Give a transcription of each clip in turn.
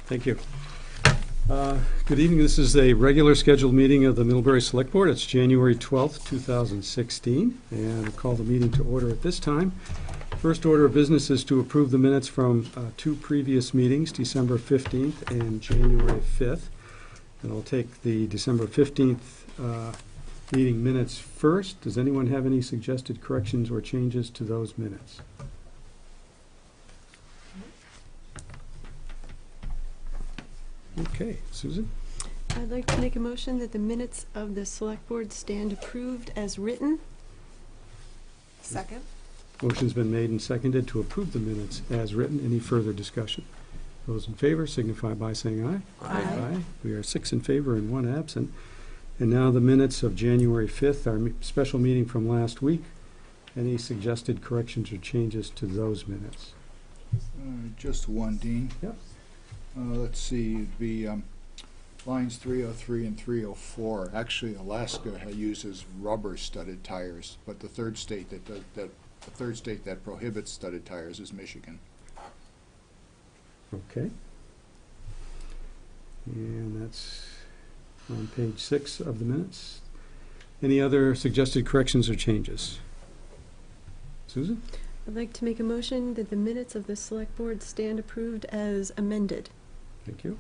Thank you. Good evening. This is a regular scheduled meeting of the Middlebury Select Board. It's January 12th, 2016, and I'll call the meeting to order at this time. First order of business is to approve the minutes from two previous meetings, December 15th and January 5th. And I'll take the December 15th meeting minutes first. Does anyone have any suggested corrections or changes to those minutes? Okay, Susan? I'd like to make a motion that the minutes of the Select Board stand approved as written. Second. Motion's been made and seconded to approve the minutes as written. Any further discussion? Those in favor signify by saying aye. Aye. We are 6 in favor and 1 absent. And now the minutes of January 5th, our special meeting from last week. Any suggested corrections or changes to those minutes? Just one, Dean. Yep. Let's see, it'd be lines 303 and 304. Actually, Alaska uses rubber-studded tires, but the third state that prohibits studded tires is Michigan. Okay. And that's on page 6 of the minutes. Any other suggested corrections or changes? Susan? I'd like to make a motion that the minutes of the Select Board stand approved as amended. Thank you.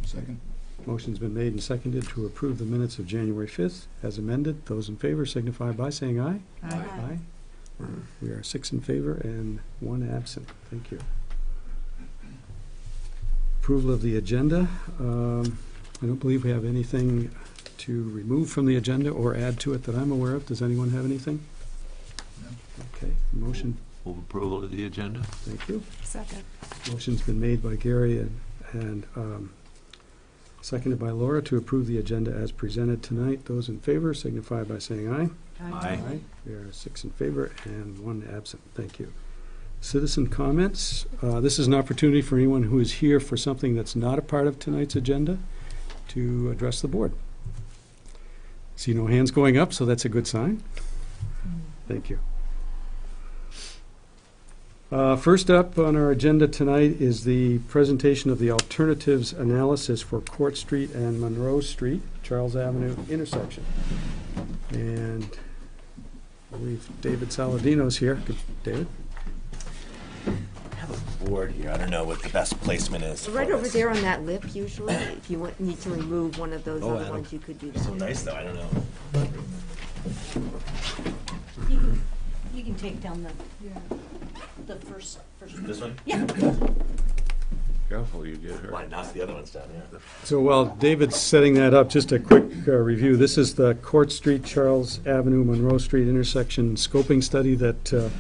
Second. Motion's been made and seconded to approve the minutes of January 5th as amended. Those in favor signify by saying aye. Aye. We are 6 in favor and 1 absent. Thank you. Approval of the agenda. I don't believe we have anything to remove from the agenda or add to it that I'm aware of. Does anyone have anything? No. Okay, motion. Move approval of the agenda. Thank you. Second. Motion's been made by Gary and seconded by Laura to approve the agenda as presented tonight. Those in favor signify by saying aye. Aye. We are 6 in favor and 1 absent. Thank you. Citizen comments. This is an opportunity for anyone who is here for something that's not a part of tonight's agenda to address the board. See no hands going up, so that's a good sign. Thank you. First up on our agenda tonight is the presentation of the alternatives analysis for Court Street and Monroe Street, Charles Avenue intersection. And I believe David Saladino's here. David? I have a board here. I don't know what the best placement is. Right for over this. there on that lip, usually, if you need to remove one of those Oh, other Adam. ones, you could do So that. nice though. I don't know. You can take down the first. This one? Yeah. Careful, you get hurt. Why knock the other ones down? Yeah. So while David's setting that up, just a quick review. This is the Court Street, Charles Avenue, Monroe Street intersection scoping study that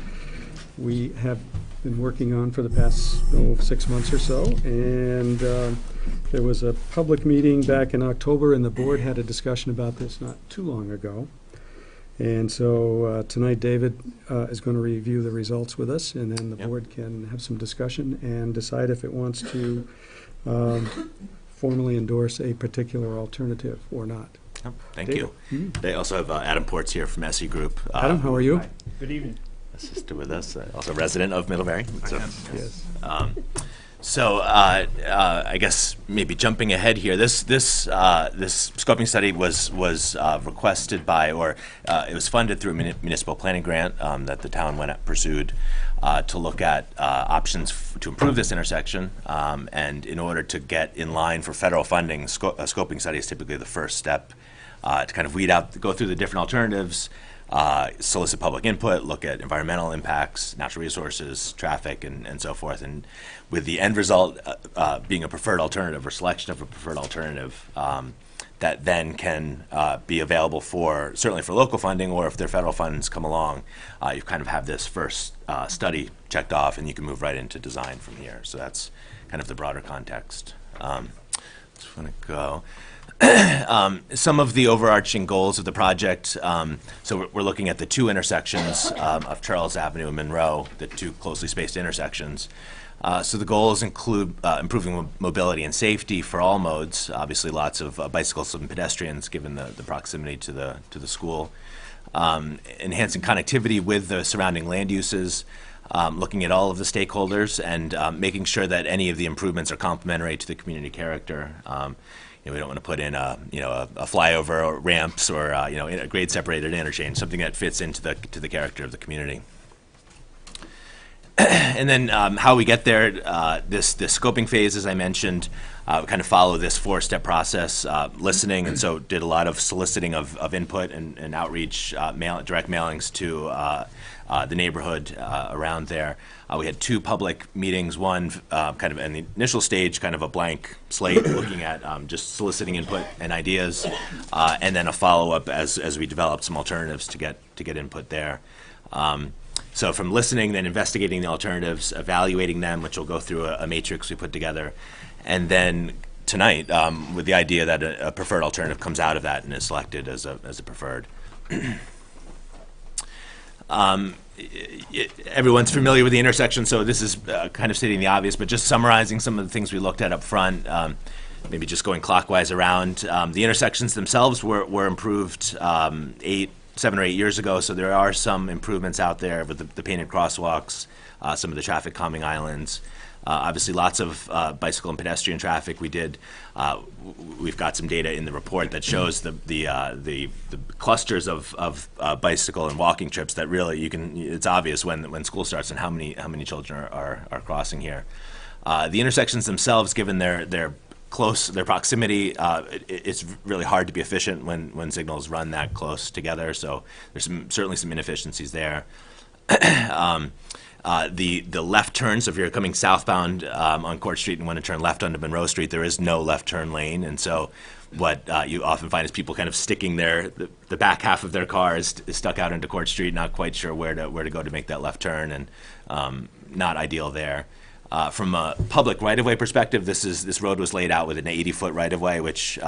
we have been working on for the past 6 months or so. And there was a public meeting back in October, and the board had a discussion about this not too long ago. And so tonight, David is going to review the results with us, and then the board can have some discussion and decide if it wants to formally endorse a particular alternative or not. Yep. Thank David. you. They also have Adam Ports here from SE Group. Adam, how are you? Good evening. Assisted with us, also resident of Middlebury. So, Yes. I guess maybe jumping ahead here, this scoping study was requested by, or it was funded through a municipal planning grant that the town pursued to look at options to improve this intersection. And in order to get in line for federal funding, a scoping study is typically the first step to kind of weed out, go through the different alternatives. Solicit public input, look at environmental impacts, natural resources, traffic, and so forth. And with the end result being a preferred alternative or selection of a preferred alternative that then can be available certainly for local funding, or if their federal funds come along, you kind of have this first study checked off and you can move right into design from here. So that's kind of the broader context. Just want to go. Some of the overarching goals of the project, so we're looking at the two intersections of Charles Avenue and Monroe, the two closely spaced intersections. So the goals include improving mobility and safety for all modes, obviously lots of bicycles and pedestrians given the proximity to the school, enhancing connectivity with the surrounding land uses, looking at all of the stakeholders and making sure that any of the improvements are complementary to the community character. We don't want to put in a flyover or ramps or a grade separated interchange, something that fits into the character of the community. And then how we get there, this scoping phase, as I mentioned, we kind of follow this 4-step process, listening, and so did a lot of soliciting of input and outreach, direct mailings to the neighborhood around there. We had 2 public meetings, one kind of in the initial stage, kind of a blank slate, looking at just soliciting input and ideas, and then a follow-up as we developed some alternatives to get input there. So from listening, then investigating the alternatives, evaluating them, which will go through a matrix we put together, and then tonight, with the idea that a preferred alternative comes out of that and is selected as a preferred. Everyone's familiar with the intersection, so this is kind of stating the obvious, but just summarizing some of the things we looked at up front, maybe just going clockwise around. The intersections themselves were improved 7 or 8 years ago, so there are some improvements out there with the painted crosswalks, some of the traffic calming islands. Obviously, lots of bicycle and pedestrian traffic. We've got some data in the report that shows the clusters of bicycle and walking trips that really it's obvious when school starts and how many children are crossing here. The intersections themselves, given their proximity, it's really hard to be efficient when signals run that close together. So there's certainly some inefficiencies there. The left turn, so if you're coming southbound on Court Street and want to turn left onto Monroe Street, there is no left turn lane, and so what you often find is people kind of sticking the back half of their car is stuck out into Court Street, not quite sure where to go to make that left turn, and not ideal there. From a public right-of-way perspective, this road was laid out with an 80-foot right-of-way, which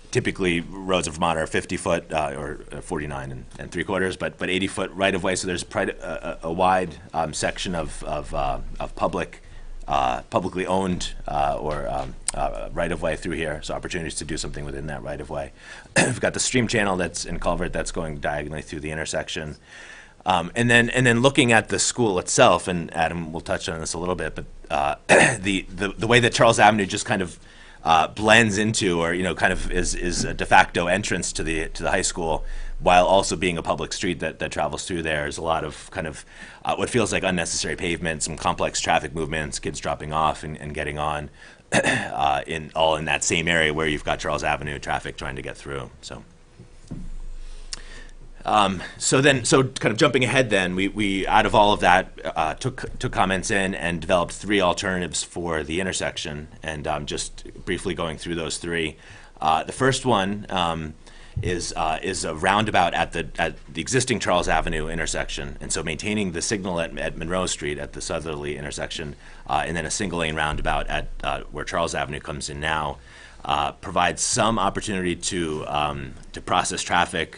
typically roads in Vermont are 50-foot or 49 and 3/4, but 80-foot right-of-way. So there's a wide section of publicly owned or right-of-way through here. So opportunities to do something within that right-of-way. We've got the stream channel that's in culvert that's going diagonally through the intersection. And then looking at the school itself, and Adam will touch on this a little bit, but the way that Charles Avenue just kind of blends into, or kind of is a de facto entrance to the high school, while also being a public street that travels through there. There's a lot of kind of what feels like unnecessary pavement, some complex traffic movements, kids dropping off and getting on, all in that same area where you've got Charles Avenue traffic trying to get through. So kind of jumping ahead then, we out of all of that, took comments in and developed 3 alternatives for the intersection, and just briefly going through those 3. The first one is a roundabout at the existing Charles Avenue intersection, and so maintaining the signal at Monroe Street at the southerly intersection, and then a single lane roundabout at where Charles Avenue comes in now. Provides some opportunity to process traffic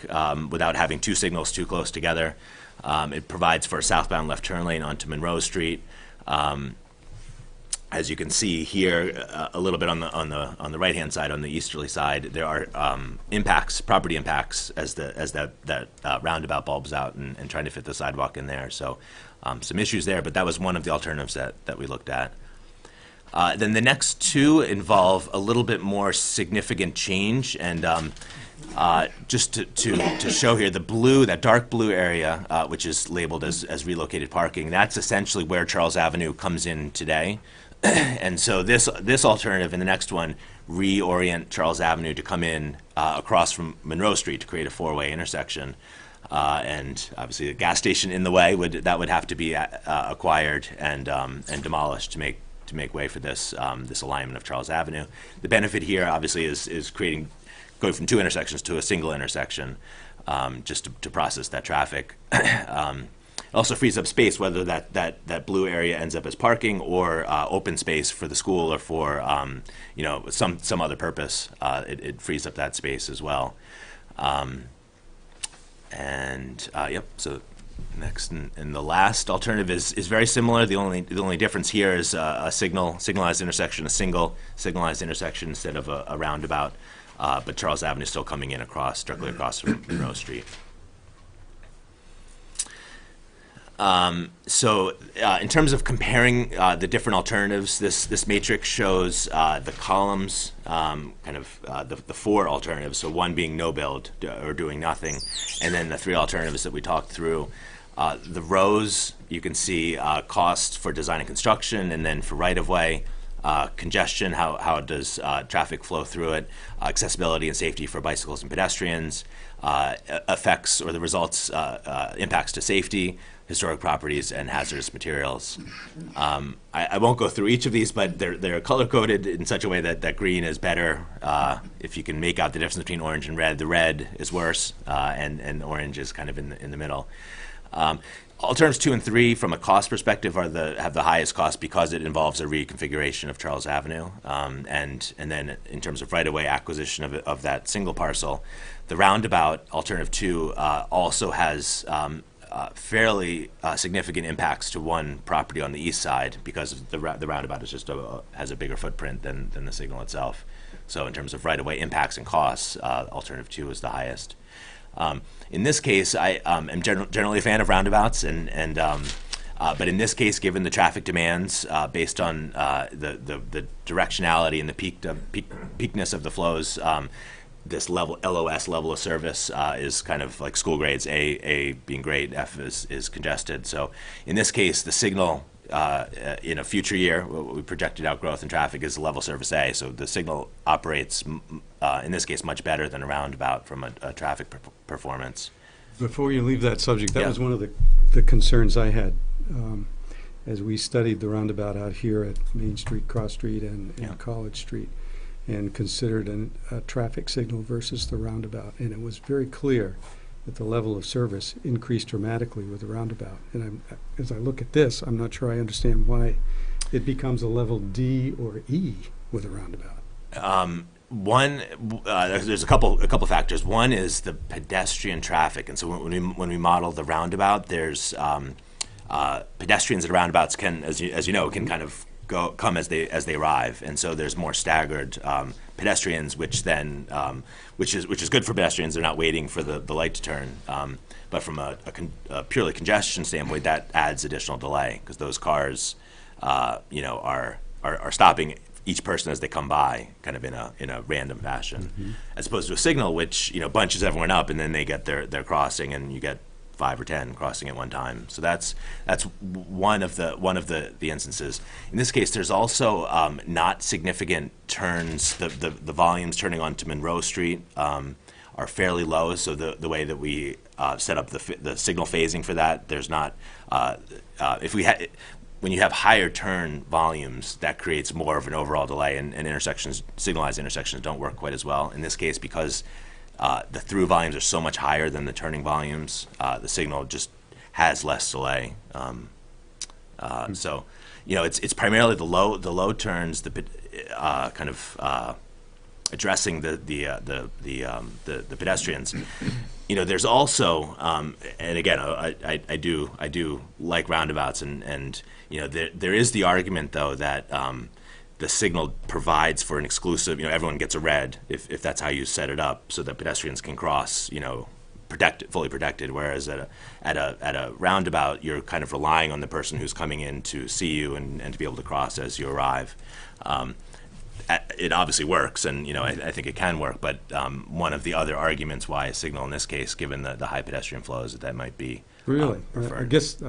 without having 2 signals too close together. It provides for a southbound left turn lane onto Monroe Street. As you can see here, a little bit on the right hand side, on the easterly side, there are property impacts as that roundabout bulbs out and trying to fit the sidewalk in there. So some issues there, but that was one of the alternatives that we looked at. Then the next 2 involve a little bit more significant change, and just to show here, that dark blue area, which is labeled as relocated parking, that's essentially where Charles Avenue comes in today. And so this alternative in the next one reorient Charles Avenue to come in across from Monroe Street to create a 4-way intersection. And obviously a gas station in the way would have to be acquired and demolished to make way for this alignment of Charles Avenue. The benefit here, obviously, is going from 2 intersections to a single intersection, just to process that traffic. It also frees up space, whether that blue area ends up as parking or open space for the school or for some other purpose. It frees up that space as well. So. Next and the last alternative is very similar. The only difference here is a signalized intersection, a single signalized intersection instead of a roundabout. But Charles Avenue is still coming in directly across from Monroe Street. In terms of comparing the different alternatives, this matrix shows the columns, the four alternatives, so one being no build or doing nothing, and then the three alternatives that we talked through. The rows, you can see cost for design and construction, and then for right-of-way, congestion, how does traffic flow through it, accessibility and safety for bicycles and pedestrians, effects or the results, impacts to safety, historic properties, and hazardous materials. I won't go through each of these, but they're color-coded in such a way that green is better. If you can make out the difference between orange and red, the red is worse, and orange is kind of in the middle. Alternatives 2 and 3, from a cost perspective, have the highest cost because it involves a reconfiguration of Charles Avenue, and then in terms of right-of-way acquisition of that single parcel, the Roundabout Alternative 2 also has fairly significant impacts to one property on the east side because the Roundabout is just has a bigger footprint than the signal itself. So in terms of right-of-way impacts and costs, Alternative 2 is the highest. In this case, I am generally a fan of roundabouts, but in this case, given the traffic demands, based on the directionality and the peakness of the flows, this LOS level of service is kind of like school grades. A being great, F is congested. So in this case, the signal in a future year, what we projected out growth in traffic is level service A. So the signal operates, in this case, much better than a roundabout from a traffic performance. Before you leave that subject, that Yeah. was one of the concerns I had as we studied the roundabout out here at Main Street, Cross Street, and Yeah. College Street, and considered a traffic signal versus the roundabout. And it was very clear that the level of service increased dramatically with the roundabout. And as I look at this, I'm not sure I understand why it becomes a level D or E with a roundabout. There's a couple factors. One is the pedestrian traffic, and so when we model the roundabout, there's pedestrians at roundabouts can, as you know, can kind of come as they arrive, and so there's more staggered pedestrians, which is good for pedestrians. They're not waiting for the light to turn. But from a purely congestion standpoint, that adds additional delay because those cars, are stopping each person as they come by, kind of in a random fashion, as opposed to a signal which bunches everyone up and then they get their crossing, and you get 5 or 10 crossing at one time. So that's one of the instances. In this case, there's also not significant turns. The volumes turning onto Monroe Street are fairly low. So the way that we set up the signal phasing for that, there's not. When you have higher turn volumes, that creates more of an overall delay, and signalized intersections don't work quite as well. In this case, because the through volumes are so much higher than the turning volumes, the signal just has less delay. So, it's primarily the low turns, kind of addressing the pedestrians. There's also, and again, I do like roundabouts, and there is the argument though that the signal provides for an exclusive, everyone gets a red if that's how you set it up, so that pedestrians can cross, fully protected. Whereas at a roundabout, you're kind of relying on the person who's coming in to see you and to be able to cross as you arrive. It obviously works, and I think it can work. But one of the other arguments why a signal in this case, given the high pedestrian flows, that might be Really? I preferred. guess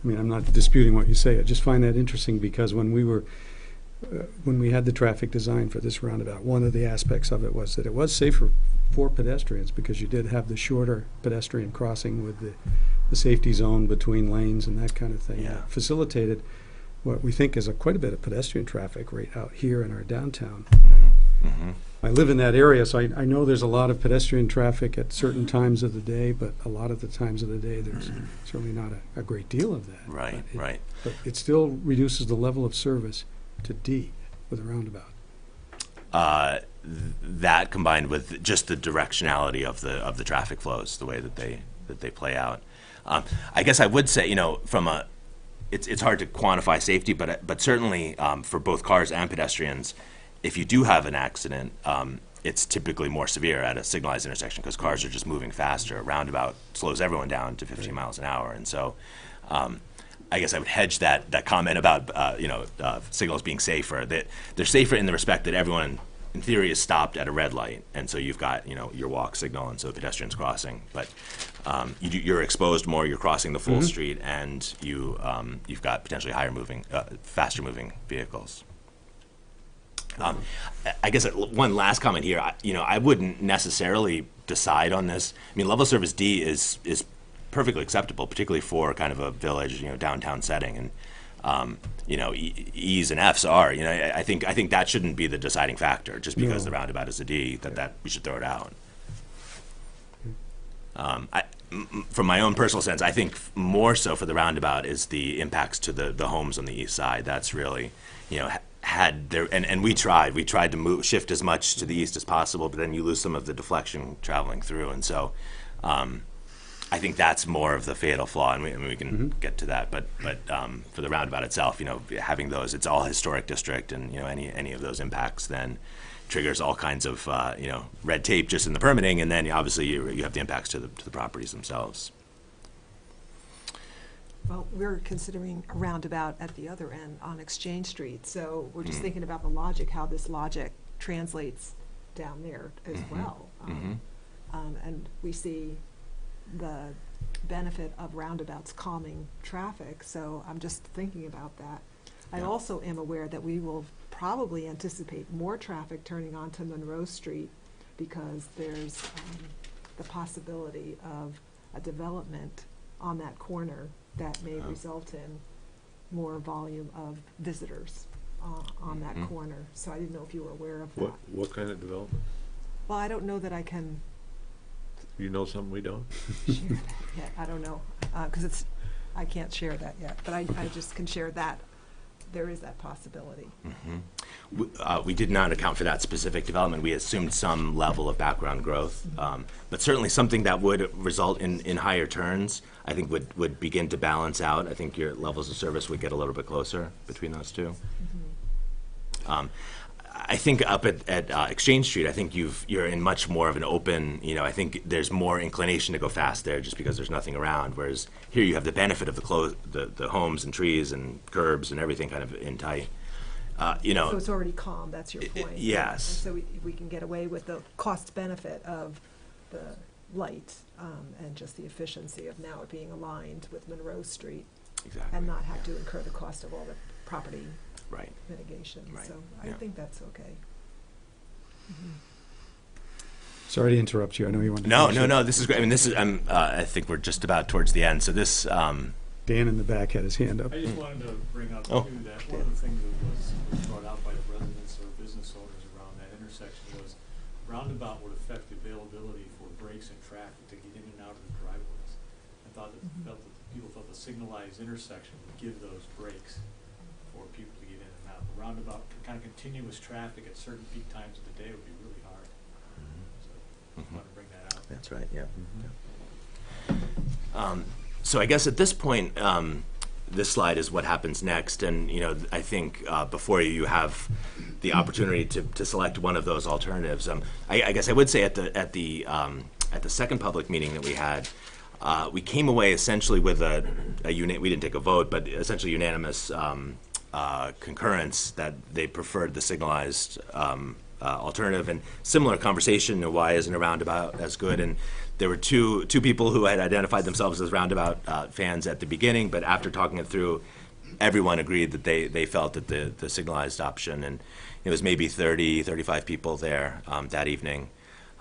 I'm not disputing what you say. I just find that interesting because when we had the traffic design for this roundabout, one of the aspects of it was that it was safer for pedestrians because you did have the shorter pedestrian crossing with the safety zone between lanes and that kind of thing. Yeah. It facilitated what we think is quite a bit of pedestrian traffic right out here in our downtown. Mm-hmm. I live in that area, so I know there's a lot of pedestrian traffic at certain times of the day, but a lot of the times of the day, there's certainly not a great deal of that. Right, But right. But it still reduces the level of service to D with a roundabout. That combined with just the directionality of the traffic flows, the way that they play out. I guess I would say, it's hard to quantify safety, but certainly for both cars and pedestrians, if you do have an accident, it's typically more severe at a signalized intersection because cars are just moving faster. A roundabout slows everyone down to 15 miles an hour, and so I guess I would hedge that comment about signals being safer. That they're safer in the respect that everyone, in theory, is stopped at a red light, and so you've got your walk signal, and so pedestrians crossing. But you're exposed more. You're crossing the full street, and you've got potentially faster moving vehicles. I guess one last comment here. I wouldn't necessarily decide on this. I mean, level service D is perfectly acceptable, particularly for kind of a village, downtown setting, and E's and F's are. I think that shouldn't be the deciding factor. Just because the roundabout is a D, that we should throw it out. From my own personal sense, I think more so for the roundabout is the impacts to the homes on the east side. That's really, and we tried to shift as much to the east as possible, but then you lose some of the deflection traveling through, and so I think that's more of the fatal flaw, and we can get to that. But for the roundabout itself, having those, it's all historic district, and any of those impacts then triggers all kinds of red tape just in the permitting, and then obviously you have the impacts to the properties themselves. Well, we're considering a roundabout at the other end on Exchange Street, so we're just thinking about the logic, how this logic translates down there as well. And we see the benefit of roundabouts calming traffic, so I'm just thinking about that. I also am aware that we will probably anticipate more traffic turning onto Monroe Street because there's the possibility of a development on that corner that may result in more volume of visitors on that corner. So I didn't know if you were aware of that. What kind of development? Well, I don't know that I can You know something we don't? share that yet. I don't know, because I can't share that yet, but I just can share that. There is that possibility. We did not account for that specific development. We assumed some level of background growth, but certainly something that would result in higher turns, I think would begin to balance out. I think your levels of service would get a little bit closer between those two. I think up at Exchange Street, I think you're in much more of an open, I think there's more inclination to go fast there just because there's nothing around, whereas here you have the benefit of the homes and trees and curbs and everything kind of in tight. So it's already calm, that's your point. Yes. And so we can get away with the cost benefit of the light and just the efficiency of now it being aligned with Monroe Street. Exactly. And not have to incur the cost of all the property Right. mitigation. Right. So I Yeah. think that's okay. Sorry to interrupt you. I know you wanted to. No. This is great. I mean, I think we're just about towards the end. So this. Dan in the back had his hand up. I just wanted to bring up Oh. too that one of the things that was brought out by the residents or business owners around that intersection was roundabout would affect the availability for brakes and traffic to get in and out of the driveways. I thought people thought the signalized intersection would give those brakes for people to get in and out. The roundabout, kind of continuous traffic at certain peak times of the day would be really hard. So I just wanted to bring that out. That's right. Yeah. So I guess at this point, this slide is what happens next, and I think before you have the opportunity to select one of those alternatives. I guess I would say at the second public meeting that we had, we came away essentially with we didn't take a vote, but essentially unanimous concurrence that they preferred the signalized alternative, and similar conversation. Why isn't a roundabout as good? And there were two people who had identified themselves as roundabout fans at the beginning, but after talking it through, everyone agreed that they felt that the signalized option, and it was maybe 35 people there that evening.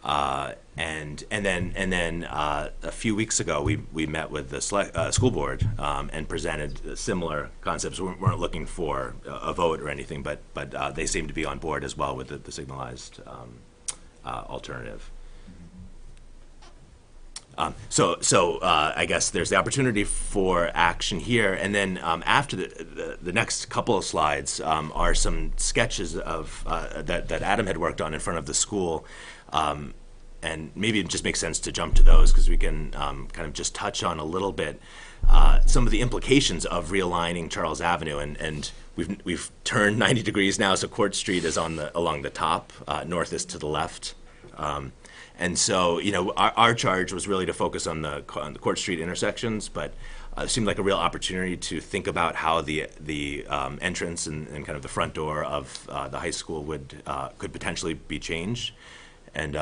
And then a few weeks ago, we met with the school board and presented similar concepts. We weren't looking for a vote or anything, but they seemed to be on board as well with the signalized alternative. So I guess there's the opportunity for action here, and then after the next couple of slides are some sketches of that Adam had worked on in front of the school. And maybe it just makes sense to jump to those because we can kind of just touch on a little bit some of the implications of realigning Charles Avenue, and we've turned 90 degrees now, so Court Street is along the top, north is to the left. And so, our charge was really to focus on the Court Street intersections, but it seemed like a real opportunity to think about how the entrance and kind of the front door of the high school could potentially be changed. And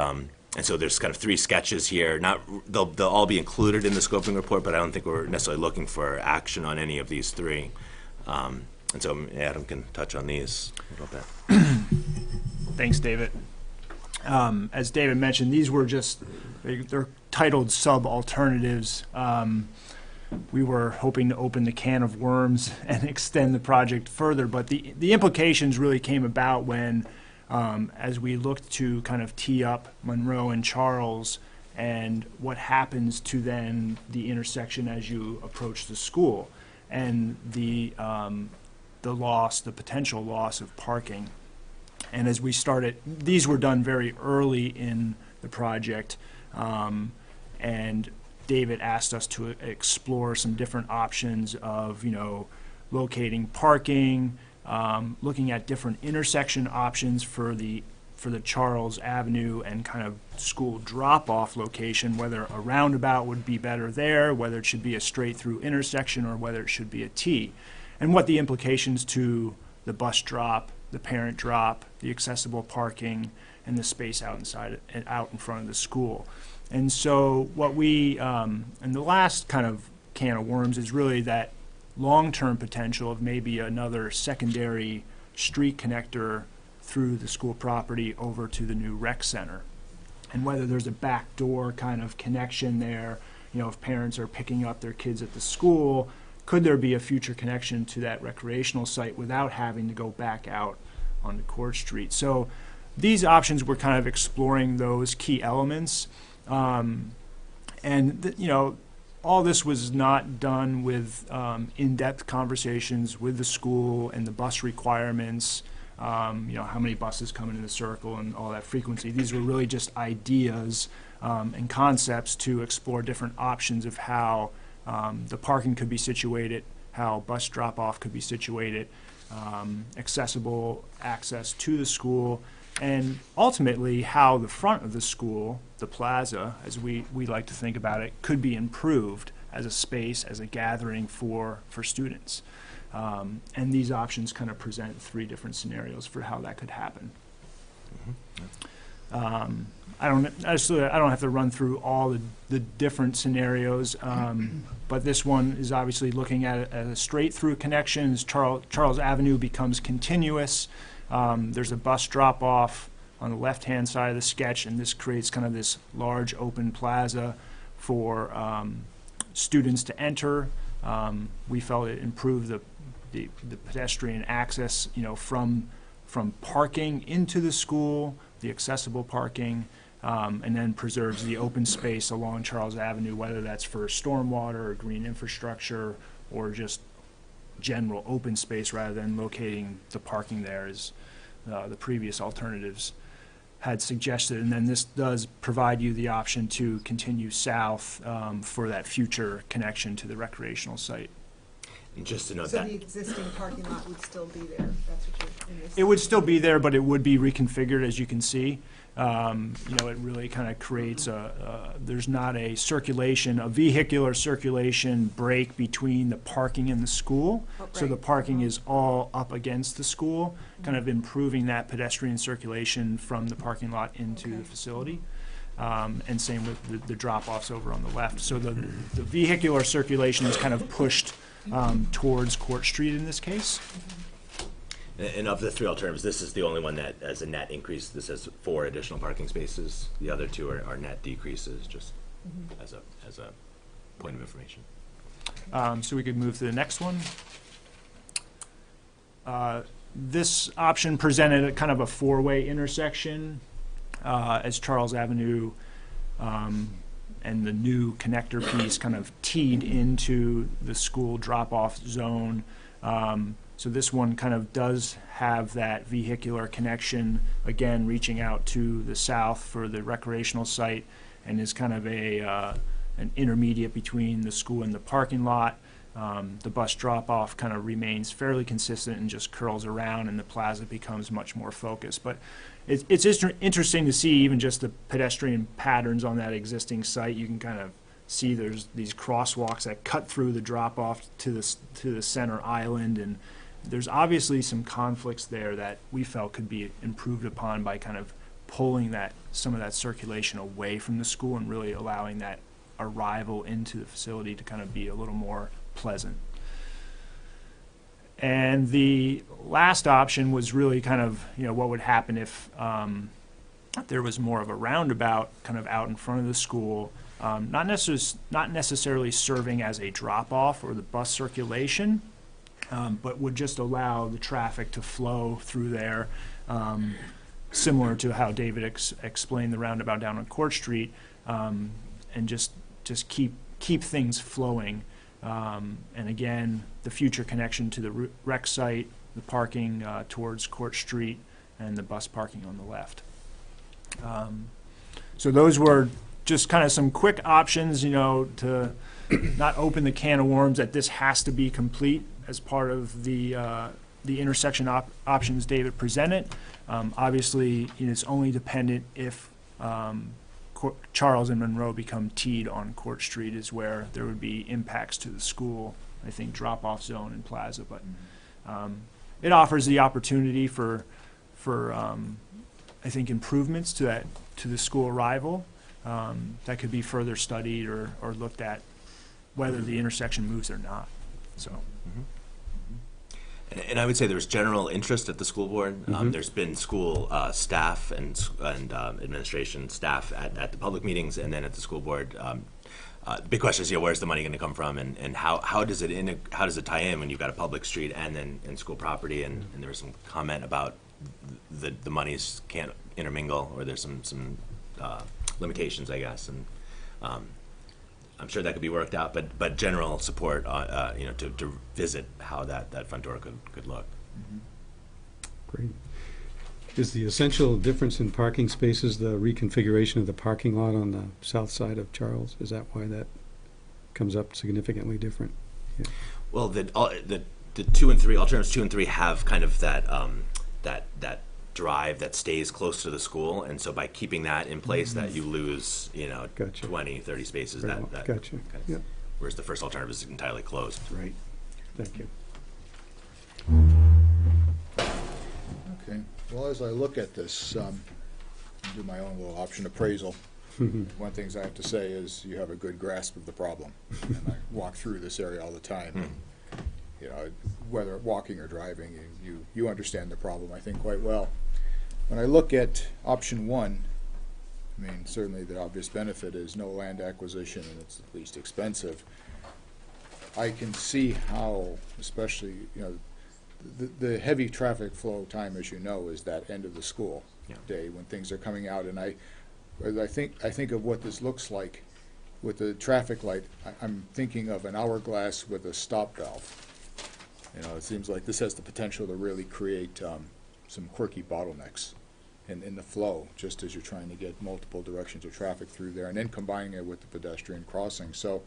so there's kind of 3 sketches here. They'll all be included in the scoping report, but I don't think we're necessarily looking for action on any of these 3. And so Adam can touch on these a little bit. Thanks, David. As David mentioned, these were they're titled sub-alternatives. We were hoping to open the can of worms and extend the project further, but the implications really came about when, as we looked to kind of tee up Monroe and Charles and what happens to then the intersection as you approach the school and the potential loss of parking. And as we started, these were done very early in the project, and David asked us to explore some different options of, locating parking, looking at different intersection options for the Charles Avenue and kind of school drop-off location, whether a roundabout would be better there, whether it should be a straight-through intersection, or whether it should be a T, and what the implications to the bus drop, the parent drop, the accessible parking, and the space out in front of the school. And so what we, and the last kind of can of worms is really that long-term potential of maybe another secondary street connector through the school property over to the new rec center. And whether there's a back door kind of connection there, if parents are picking up their kids at the school, could there be a future connection to that recreational site without having to go back out onto Court Street? So these options were kind of exploring those key elements. All this was not done with in-depth conversations with the school and the bus requirements, how many buses come into the circle and all that frequency. These were really just ideas and concepts to explore different options of how the parking could be situated, how bus drop-off could be situated, accessible access to the school, and ultimately how the front of the school, the plaza, as we like to think about it, could be improved as a space, as a gathering for students. And these options kind of present 3 different scenarios for how that could happen. I don't have to run through all the different scenarios, but this one is obviously looking at it as a straight-through connection. As Charles Avenue becomes continuous, there's a bus drop-off on the left-hand side of the sketch, and this creates kind of this large open plaza for students to enter. We felt it improved the pedestrian access, from parking into the school, the accessible parking, and then preserves the open space along Charles Avenue, whether that's for stormwater or green infrastructure or just general open space rather than locating the parking there as the previous alternatives had suggested. And then this does provide you the option to continue south for that future connection to the recreational site. And just to note So that the existing parking lot would still be there, that's what you're in this. It would still be there, but it would be reconfigured, as you can see. It really kind of creates there's not a vehicular circulation break between the parking and the school. Oh, So the right. parking is all up against the school, kind of improving that pedestrian circulation from the parking lot into the facility. And same with the drop-offs over on the left. So the vehicular circulation is kind of pushed towards Court Street in this case. And of the 3 alternatives, this is the only one that has a net increase. This has 4 additional parking spaces. The other 2 are net decreases, just as a point of information. So we could move to the next one. This option presented a kind of a 4-way intersection as Charles Avenue and the new connector piece kind of teed into the school drop-off zone. So this one kind of does have that vehicular connection, again, reaching out to the south for the recreational site, and is kind of an intermediate between the school and the parking lot. The bus drop-off kind of remains fairly consistent and just curls around, and the plaza becomes much more focused. But it's just interesting to see even just the pedestrian patterns on that existing site. You can kind of see there's these crosswalks that cut through the drop-off to the center island, and there's obviously some conflicts there that we felt could be improved upon by kind of pulling some of that circulation away from the school and really allowing that arrival into the facility to kind of be a little more pleasant. And the last option was really kind of, what would happen if there was more of a roundabout kind of out in front of the school, not necessarily serving as a drop-off or the bus circulation, but would just allow the traffic to flow through there, similar to how David explained the roundabout down on Court Street, and just keep things flowing. And again, the future connection to the rec site, the parking towards Court Street, and the bus parking on the left. So those were just kind of some quick options, to not open the can of worms that this has to be complete as part of the intersection options David presented. Obviously, it's only dependent if Charles and Monroe become teed on Court Street is where there would be impacts to the school, I think drop-off zone and plaza, but it offers the opportunity for I think improvements to the school arrival that could be further studied or looked at whether the intersection moves or not. So. And I would say there's general interest at the school board. There's been school staff and administration staff at the public meetings, and then at the school board. The big question is, where's the money going to come from, and how does it tie in when you've got a public street and then in school property? And there was some comment about the monies can't intermingle, or there's some limitations, I guess, and I'm sure that could be worked out, but general support, to visit how that front door could look. Great. Is the essential difference in parking spaces the reconfiguration of the parking lot on the south side of Charles? Is that why that comes up significantly different? Yeah. Well, the 2 and 3 alternatives 2 and 3 have kind of that drive that stays close to the school, and so by keeping that in place, that you lose, Gotcha. 20, 30 spaces. Very well. Gotcha. Kind of, Yep. whereas the first alternative is entirely closed. Right. Thank you. Okay, well, as I look at this, do my own little option appraisal. One of the things I have to say is you have a good grasp of the problem. And I walk through this area all the time. And, whether walking or driving, you understand the problem, I think, quite well. When I look at option 1, I mean, certainly the obvious benefit is no land acquisition and it's the least expensive. I can see how, especially, the heavy traffic flow time, as you know, is that end of the school day when things are coming out. And I think of what this looks like with the traffic light. I'm thinking of an hourglass with a stop valve. It seems like this has the potential to really create some quirky bottlenecks in the flow, just as you're trying to get multiple directions of traffic through there, and then combining it with the pedestrian crossing. So,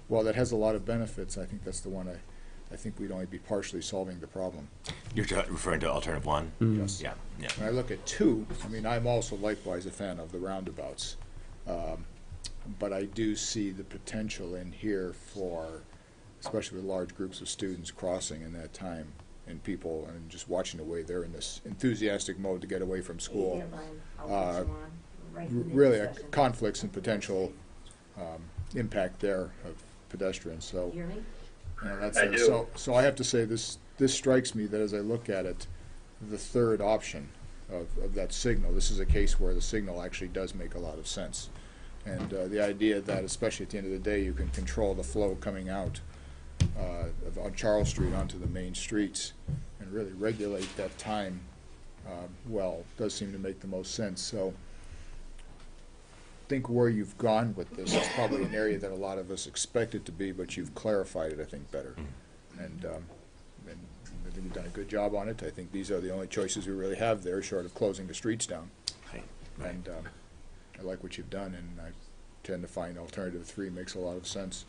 while that has a lot of benefits, I think that's the one I think we'd only be partially solving the problem. You're referring to alternative 1? Yes. Yeah. When I look at 2, I mean, I'm also likewise a fan of the roundabouts, but I do see the potential in here for, especially with large groups of students crossing in that time, and people, and just watching the way they're in this enthusiastic mode to get away from school. Really, conflicts and potential impact there of pedestrians. So, so I have to say this strikes me that as I look at it, the third option of that signal, this is a case where the signal actually does make a lot of sense, and the idea that, especially at the end of the day, you can control the flow coming out on Charles Street onto the main streets and really regulate that time does seem to make the most sense. So I think where you've gone with this is probably an area that a lot of us expect it to be, but you've clarified it, I think, better. And I think you've done a good job on it. I think these are the only choices we really have there, short of closing the streets down. Right. And I like what you've done, and I tend to find alternative 3 makes a lot of sense.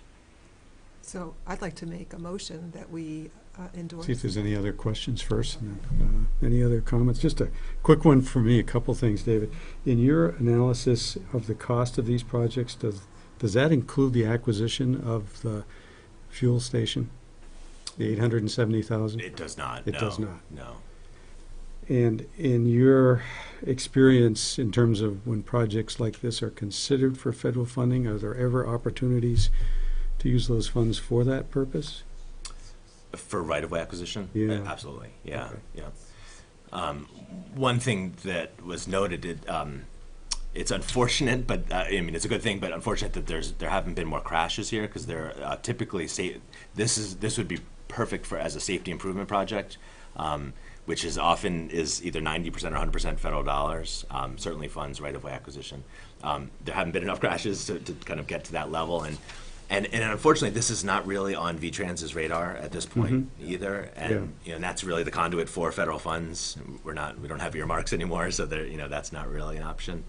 So I'd like to make a motion that we endorse. See if there's any other questions first, and then, any other comments? Just a quick one for me, a couple things, David. In your analysis of the cost of these projects, does that include the acquisition of the fuel station, the $870,000? It does not. It no, does not. No. And in your experience, in terms of when projects like this are considered for federal funding, are there ever opportunities to use those funds for that purpose? For right-of-way acquisition? Yeah. Absolutely, yeah, Okay. yeah. One thing that was noted, it's unfortunate, but I mean, it's a good thing, but unfortunate that there haven't been more crashes here, because they're typically, this would be perfect for, as a safety improvement project, which is often either 90% or 100% federal dollars, certainly funds right-of-way acquisition. There haven't been enough crashes to kind of get to that level, and unfortunately, this is not really on VTrans's radar at this point either. And you know, and that's really the conduit for federal funds. We don't have earmarks anymore, so that's not really an option.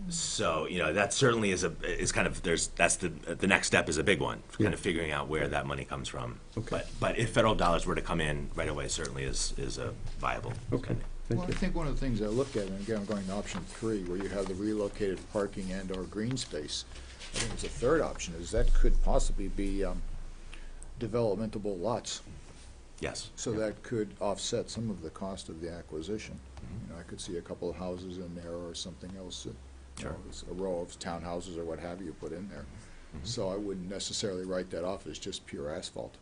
So that certainly is kind of that's the next step is a big one, kind of figuring out where that money comes from. Okay. But if federal dollars were to come in right away, certainly is a viable. Okay, spending. thank Well, you. I think one of the things I look at, and again, I'm going to option 3, where you have the relocated parking and/or green space. I think it's a third option, is that could possibly be developmentable lots. Yes. So that could offset some of the cost of the acquisition. I could see a couple of houses in there or something else, Sure. a row of townhouses or what have you put in there. So I wouldn't necessarily write that off as just pure asphalt.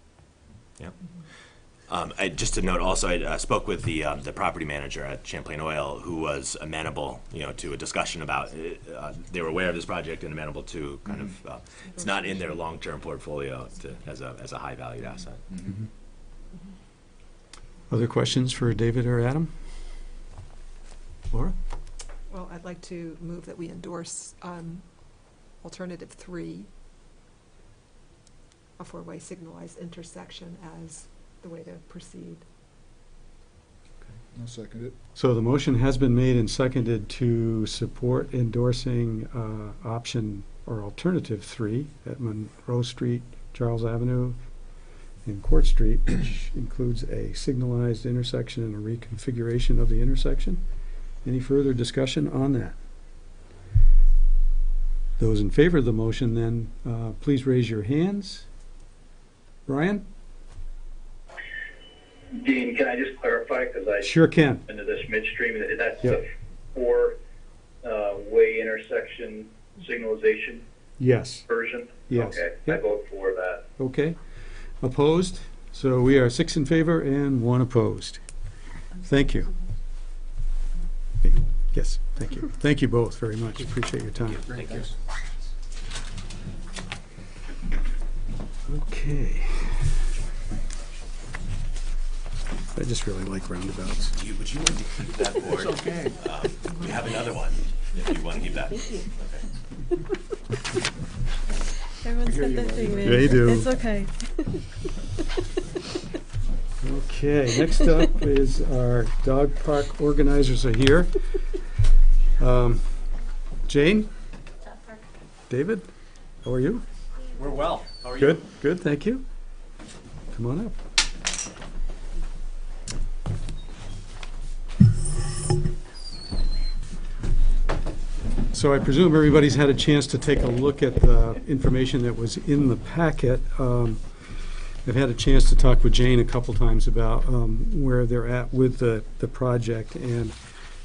Yeah. Just to note also, I spoke with the property manager at Champlain Oil, who was amenable, to a discussion about, they were aware of this project and amenable to kind of, it's not in their long-term portfolio as a high-valued asset. Other questions for David or Adam? Laura? Well, I'd like to move that we endorse alternative 3, a 4-way signalized intersection, as the way to proceed. I'll second it. So the motion has been made and seconded to support endorsing option or alternative 3 at Monroe Street, Charles Avenue, and Court Street, which includes a signalized intersection and a reconfiguration of the intersection. Any further discussion on that? Those in favor of the motion, then, please raise your hands. Brian? Dean, can I just clarify, because I Sure can. into this midstream, that's Yep. the 4-way intersection signalization Yes. version? Yes. Okay, Yep. I vote for that. Okay. Opposed? So we are 6 in favor and 1 opposed. Thank you. Yes, thank you. Thank you both very much. Appreciate your time. Thank you. Okay. I just really like roundabouts. Would you like to keep that board? It's okay. We have another one, if you want to keep that. Everyone's got their thing there. They do. It's okay. Okay, next up is our dog park organizers are here. Jane? David? How are you? We're well. How are you? Good, good, thank you. Come on up. So I presume everybody's had a chance to take a look at the information that was in the packet. I've had a chance to talk with Jane a couple times about where they're at with the project, and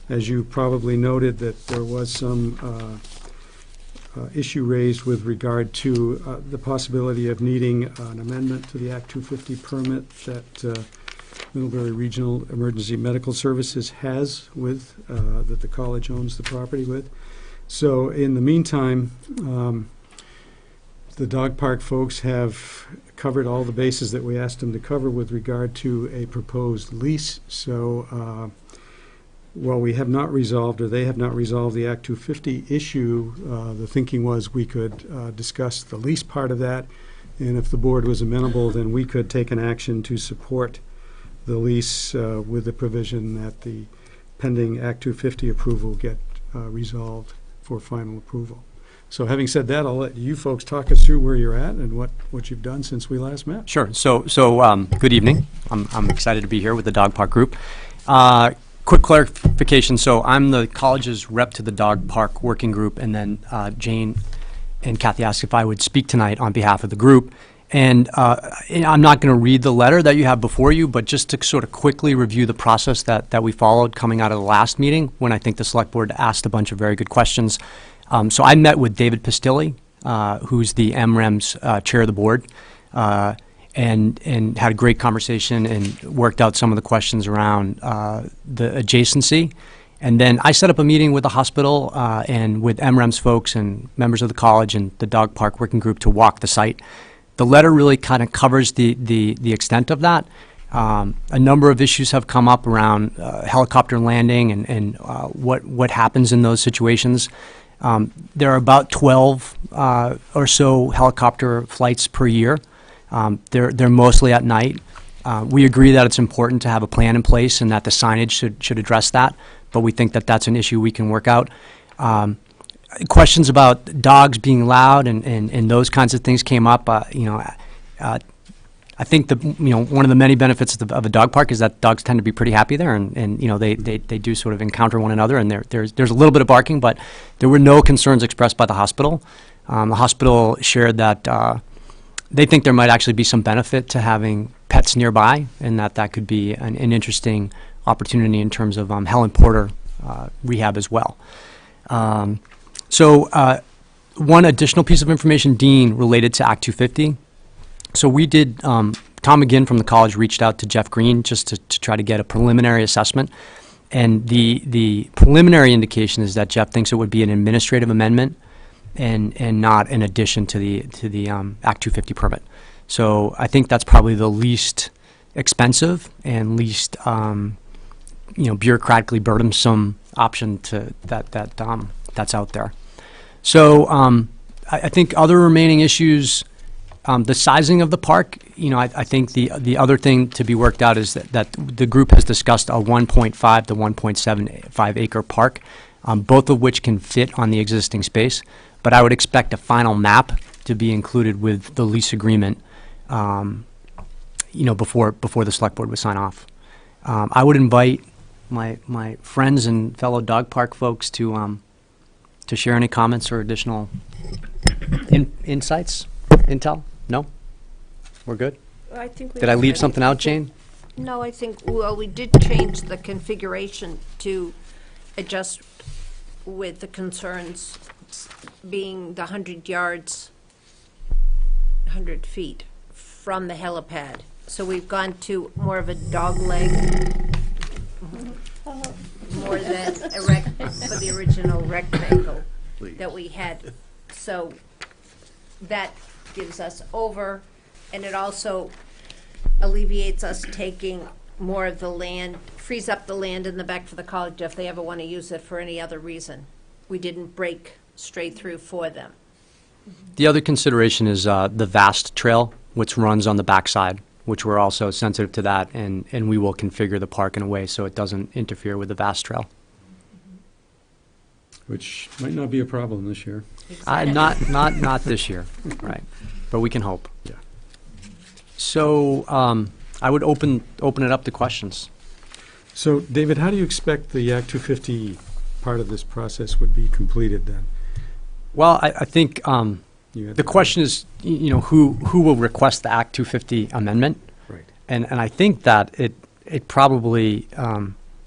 as you probably noted, that there was some issue raised with regard to the possibility of needing an amendment to the Act 250 permit that Middlebury Regional Emergency Medical Services has with, that the college owns the property with. So in the meantime, the dog park folks have covered all the bases that we asked them to cover with regard to a proposed lease. So while we have not resolved, or they have not resolved the Act 250 issue, the thinking was we could discuss the lease part of that, and if the board was amenable, then we could take an action to support the lease with the provision that the pending Act 250 approval get resolved for final approval. So having said that, I'll let you folks talk us through where you're at and what you've done since we last met. Sure. So good evening. I'm excited to be here with the Dog Park Group. Quick clarification. So I'm the college's rep to the Dog Park Working Group, and then Jane and Kathy asked if I would speak tonight on behalf of the group. And I'm not going to read the letter that you have before you, but just to sort of quickly review the process that we followed coming out of the last meeting, when I think the Select Board asked a bunch of very good questions. So I met with David Pistilli, who's the MREM's chair of the board, and had a great conversation and worked out some of the questions around the adjacency. And then I set up a meeting with the hospital and with MREM's folks and members of the college and the Dog Park Working Group to walk the site. The letter really kind of covers the extent of that. A number of issues have come up around helicopter landing and what happens in those situations. There are about 12 or so helicopter flights per year. They're mostly at night. We agree that it's important to have a plan in place and that the signage should address that, but we think that that's an issue we can work out. Questions about dogs being loud and those kinds of things came up. I think one of the many benefits of a dog park is that dogs tend to be pretty happy there, and they do sort of encounter one another, and there's a little bit of barking, but there were no concerns expressed by the hospital. The hospital shared that they think there might actually be some benefit to having pets nearby, and that could be an interesting opportunity in terms of Helen Porter rehab as well. One additional piece of information, Dean, related to Act 250. So we did, Tom McGinn from the college reached out to Jeff Green just to try to get a preliminary assessment. And the preliminary indication is that Jeff thinks it would be an administrative amendment and not an addition to the Act 250 permit. So I think that's probably the least expensive and least bureaucratically burdensome option that's out there. So I think other remaining issues. The sizing of the park, I think the other thing to be worked out is that the group has discussed a 1.5 to 1.75 acre park, both of which can fit on the existing space. But I would expect a final map to be included with the lease agreement, before the Select Board would sign off. I would invite my friends and fellow dog park folks to share any comments or additional insights, intel. No? We're good? I think we Did I leave something out, Jane? No, I think, well, we did change the configuration to adjust with the concerns being the 100 yards, 100 feet from the helipad. So we've gone to more of a dog leg, more than for the original rectangle that we had. So that gives us over, and it also alleviates us taking more of the land, frees up the land in the back for the college if they ever want to use it for any other reason. We didn't break straight through for them. The other consideration is the vast trail, which runs on the backside, which we're also sensitive to that, and we will configure the park in a way so it doesn't interfere with the vast trail. Which might not be a problem this year. Not this year, right? But we can hope. Yeah. So I would open it up to questions. So, David, how do you expect the Act 250 part of this process would be completed then? Well, I think the question is, who will request the Act 250 amendment? Right. And I think that it probably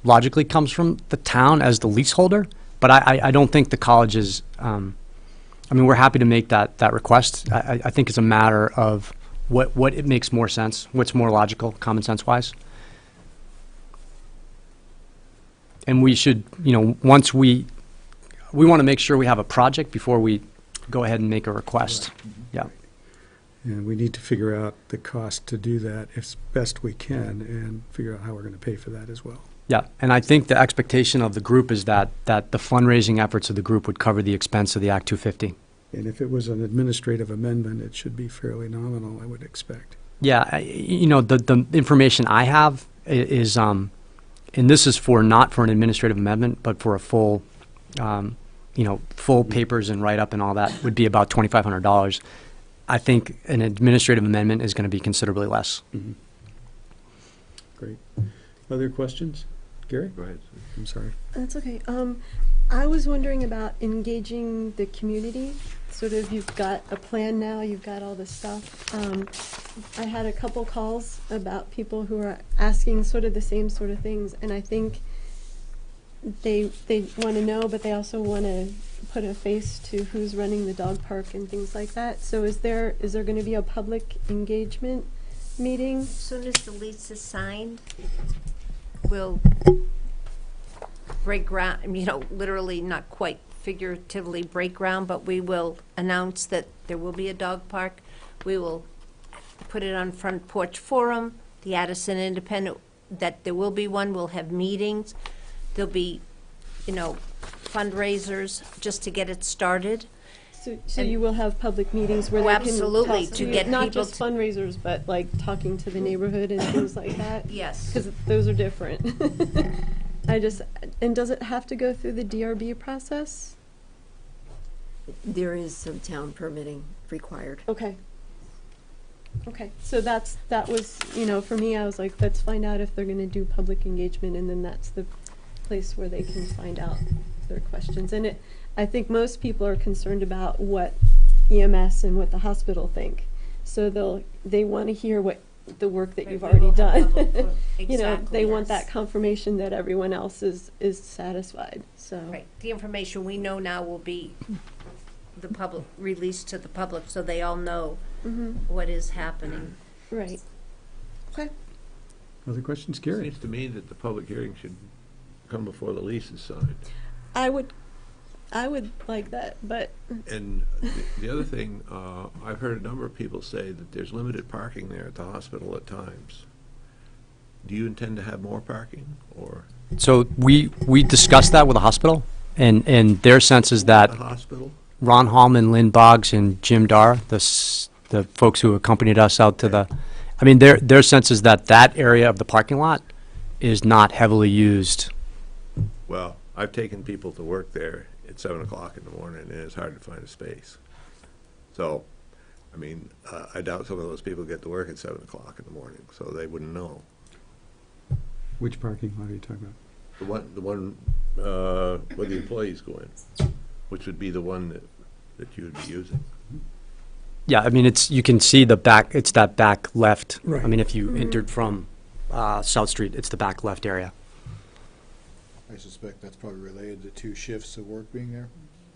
logically comes from the town as the leaseholder, but I don't think the college is. We're happy to make that request. I think it's a matter of what it makes more sense, what's more logical, common sense wise. And we should, once we want to make sure we have a project before we go ahead and make a request. Right. Yeah. And we need to figure out the cost to do that as best we can and figure out how we're going to pay for that as well. Yeah, and I think the expectation of the group is that the fundraising efforts of the group would cover the expense of the Act 250. And if it was an administrative amendment, it should be fairly nominal, I would expect. Yeah, the information I have is, and this is not for an administrative amendment, but for a full full papers and write-up and all that would be about $2,500. I think an administrative amendment is going to be considerably less. Mhm. Great. Other questions? Gary? Go ahead. I'm sorry. That's okay. I was wondering about engaging the community. Sort of, you've got a plan now, you've got all this stuff. I had a couple calls about people who are asking sort of the same sort of things, and I think they want to know, but they also want to put a face to who's running the dog park and things like that. So is there going to be a public engagement meeting? As soon as the lease is signed, we'll break ground, literally, not quite figuratively break ground, but we will announce that there will be a dog park. We will put it on Front Porch Forum, the Addison Independent, that there will be one. We'll have meetings. There'll be, fundraisers just to get it started. So you will have public meetings where Oh, they absolutely, can to get not people just fundraisers, but like talking to the neighborhood and things like that? Yes. Because those are different. And does it have to go through the DRB process? There is some town permitting required. Okay. Okay, so that was, for me, I was like, let's find out if they're gonna do public engagement, and then that's the place where they can find out their questions. And I think most people are concerned about what EMS and what the hospital think. So they wanna hear what the work that you've already done. They want that confirmation that everyone else is satisfied, so. Right, the information we know now will be the public, released to the public, so they all know what is happening. Right. Okay. Other questions? Gary? Seems to me that the public hearing should come before the lease is signed. I would like that, but And the other thing, I've heard a number of people say that there's limited parking there at the hospital at times. Do you intend to have more parking, or So we discussed that with the hospital, and their sense is that the hospital? Ron Hallman, Lynn Boggs, and Jim Dar, the folks who accompanied us out to their sense is that area of the parking lot is not heavily used. Well, I've taken people to work there at 7 o'clock in the morning, and it's hard to find a space. So, I doubt some of those people get to work at 7 o'clock in the morning, so they wouldn't know. Which parking lot are you talking about? The one where the employees go in, which would be the one that you would be using. Yeah, you can see the back, it's that back left. Right. If you entered from South Street, it's the back left area. I suspect that's probably related to 2 shifts of work being there,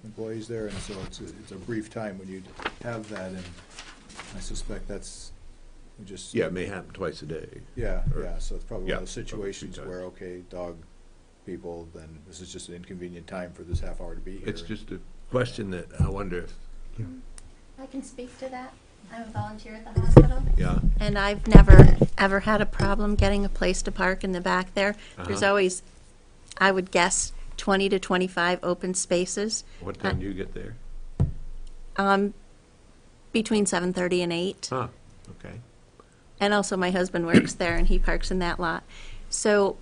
employees there, and so it's a brief time when you have that, and I suspect that's just. Yeah, it may happen twice a day. Yeah, Or- so it's probably one of those Yeah, probably situations 2 times. where, okay, dog people, then this is just an inconvenient time for this half hour to be here. It's just a question that I wonder if, I can speak to that. I'm a volunteer at the hospital. yeah, And I've never, ever had a problem getting a place to park in the back there. There's Uh-huh. always, I would guess, 20 to 25 open spaces. what time do you get there? Between 7:30 and 8. Huh, okay. And also my husband works there and he parks in that lot. So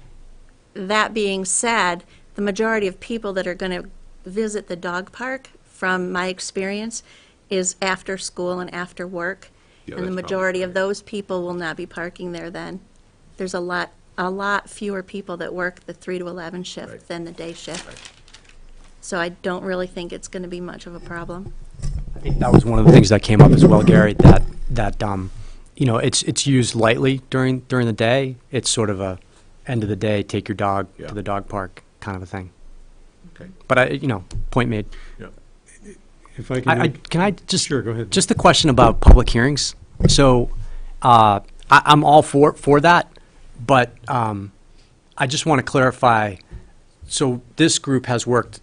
that being said, the majority of people that are going to visit the dog park, from my experience, is after school and after work. Yeah, And the that's majority of probably those people will not be parking there then. There's a lot fewer people that work the 3 to 11 shift Right. than the day shift. Right. So I don't really think it's going to be much of a problem. I think that was one of the things that came up as well, Gary, that it's used lightly during the day. It's sort of a end of the day, take your dog Yeah. to the dog park kind of a thing. Okay, But point made. yeah. If I can. Can I just Sure, go ahead. Just the question about public hearings. So I'm all for that, but I just want to clarify. So this group has worked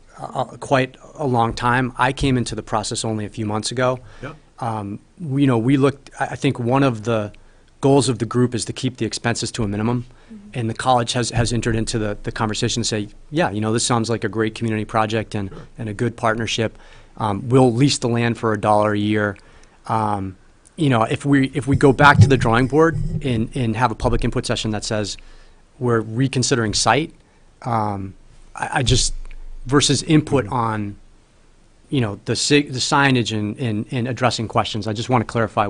quite a long time. I came into the process only a few months ago. Yeah. We looked. I think one of the goals of the group is to keep the expenses to a minimum, and the college has entered into the conversation to say, yeah, this sounds like a great community project and a good partnership. We'll lease the land for $1 a year. If we go back to the drawing board and have a public input session that says we're reconsidering site, I just versus input on the signage and addressing questions. I just want to clarify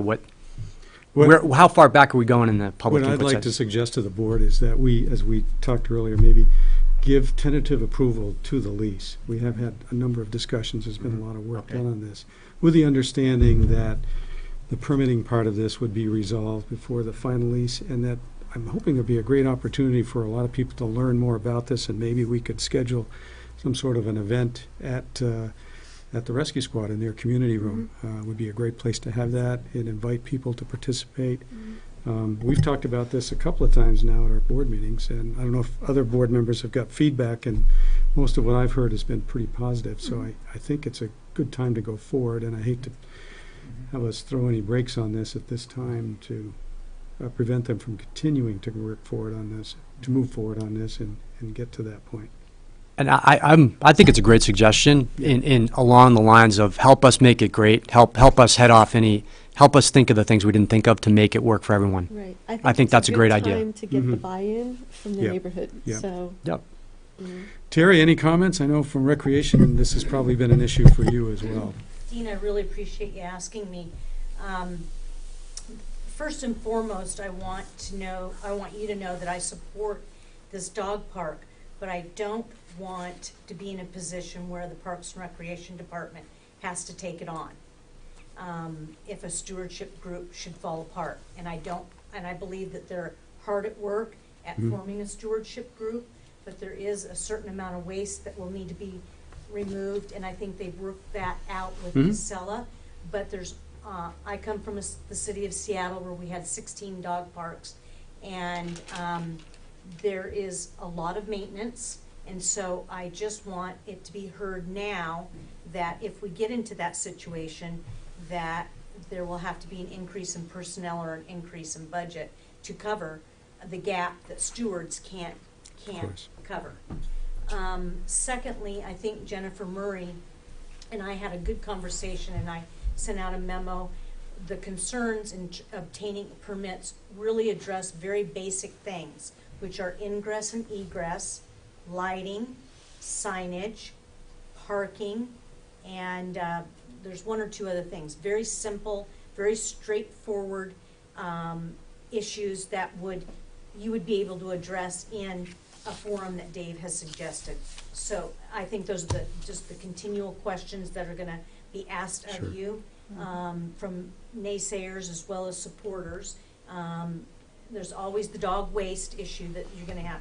how far back are we going in the public What input I'd like to session? suggest to the board is that we, as we talked earlier, maybe give tentative approval to the lease. We have had a number of discussions, there's been a lot of work Okay. done on this, with the understanding that the permitting part of this would be resolved before the final lease, and that I'm hoping there'll be a great opportunity for a lot of people to learn more about this, and maybe we could schedule some sort of an event at the Rescue Squad in their community room. Would be a great place to have that and invite people to participate. We've talked about this a couple of times now at our board meetings, and I don't know if other board members have got feedback, and most of what I've heard has been pretty positive, so I think it's a good time to go forward, and I hate to have us throw any brakes on this at this time to prevent them from continuing to work forward on this, to move forward on this and get to that point. And I think it's a great suggestion in along the lines of help us make it great, help us head off help us think of the things we didn't think of to make it work for everyone. Right. I think it's that's a great idea. time to get the Mhm. buy-in from the Yep. neighborhood, Yep. so. Yep. Terry, any comments? I know from Recreation, this has probably been an issue for you as well. Dean, I really appreciate you asking me. First and foremost, I want you to know that I support this dog park, but I don't want to be in a position where the Parks and Recreation Department has to take it on. If a stewardship group should fall apart, and I believe that they're hard at work at forming a stewardship group, but there is a certain amount of waste that will need to be removed, and I think they've worked that out with Casella. But I come from the city of Seattle where we had 16 dog parks, and there is a lot of maintenance, and so I just want it to be heard now that if we get into that situation, that there will have to be an increase in personnel or an increase in budget to cover the gap that stewards can't course. cover. Secondly, I think Jennifer Murray and I had a good conversation, and I sent out a memo. The concerns in obtaining permits really address very basic things, which are ingress and egress, lighting, signage, parking, and there's one or two other things. Very simple, very straightforward issues that you would be able to address in a forum that Dave has suggested. So I think those are just the continual questions that are gonna be asked Sure. of you, from naysayers as well as supporters. There's always the dog waste issue that you're gonna have,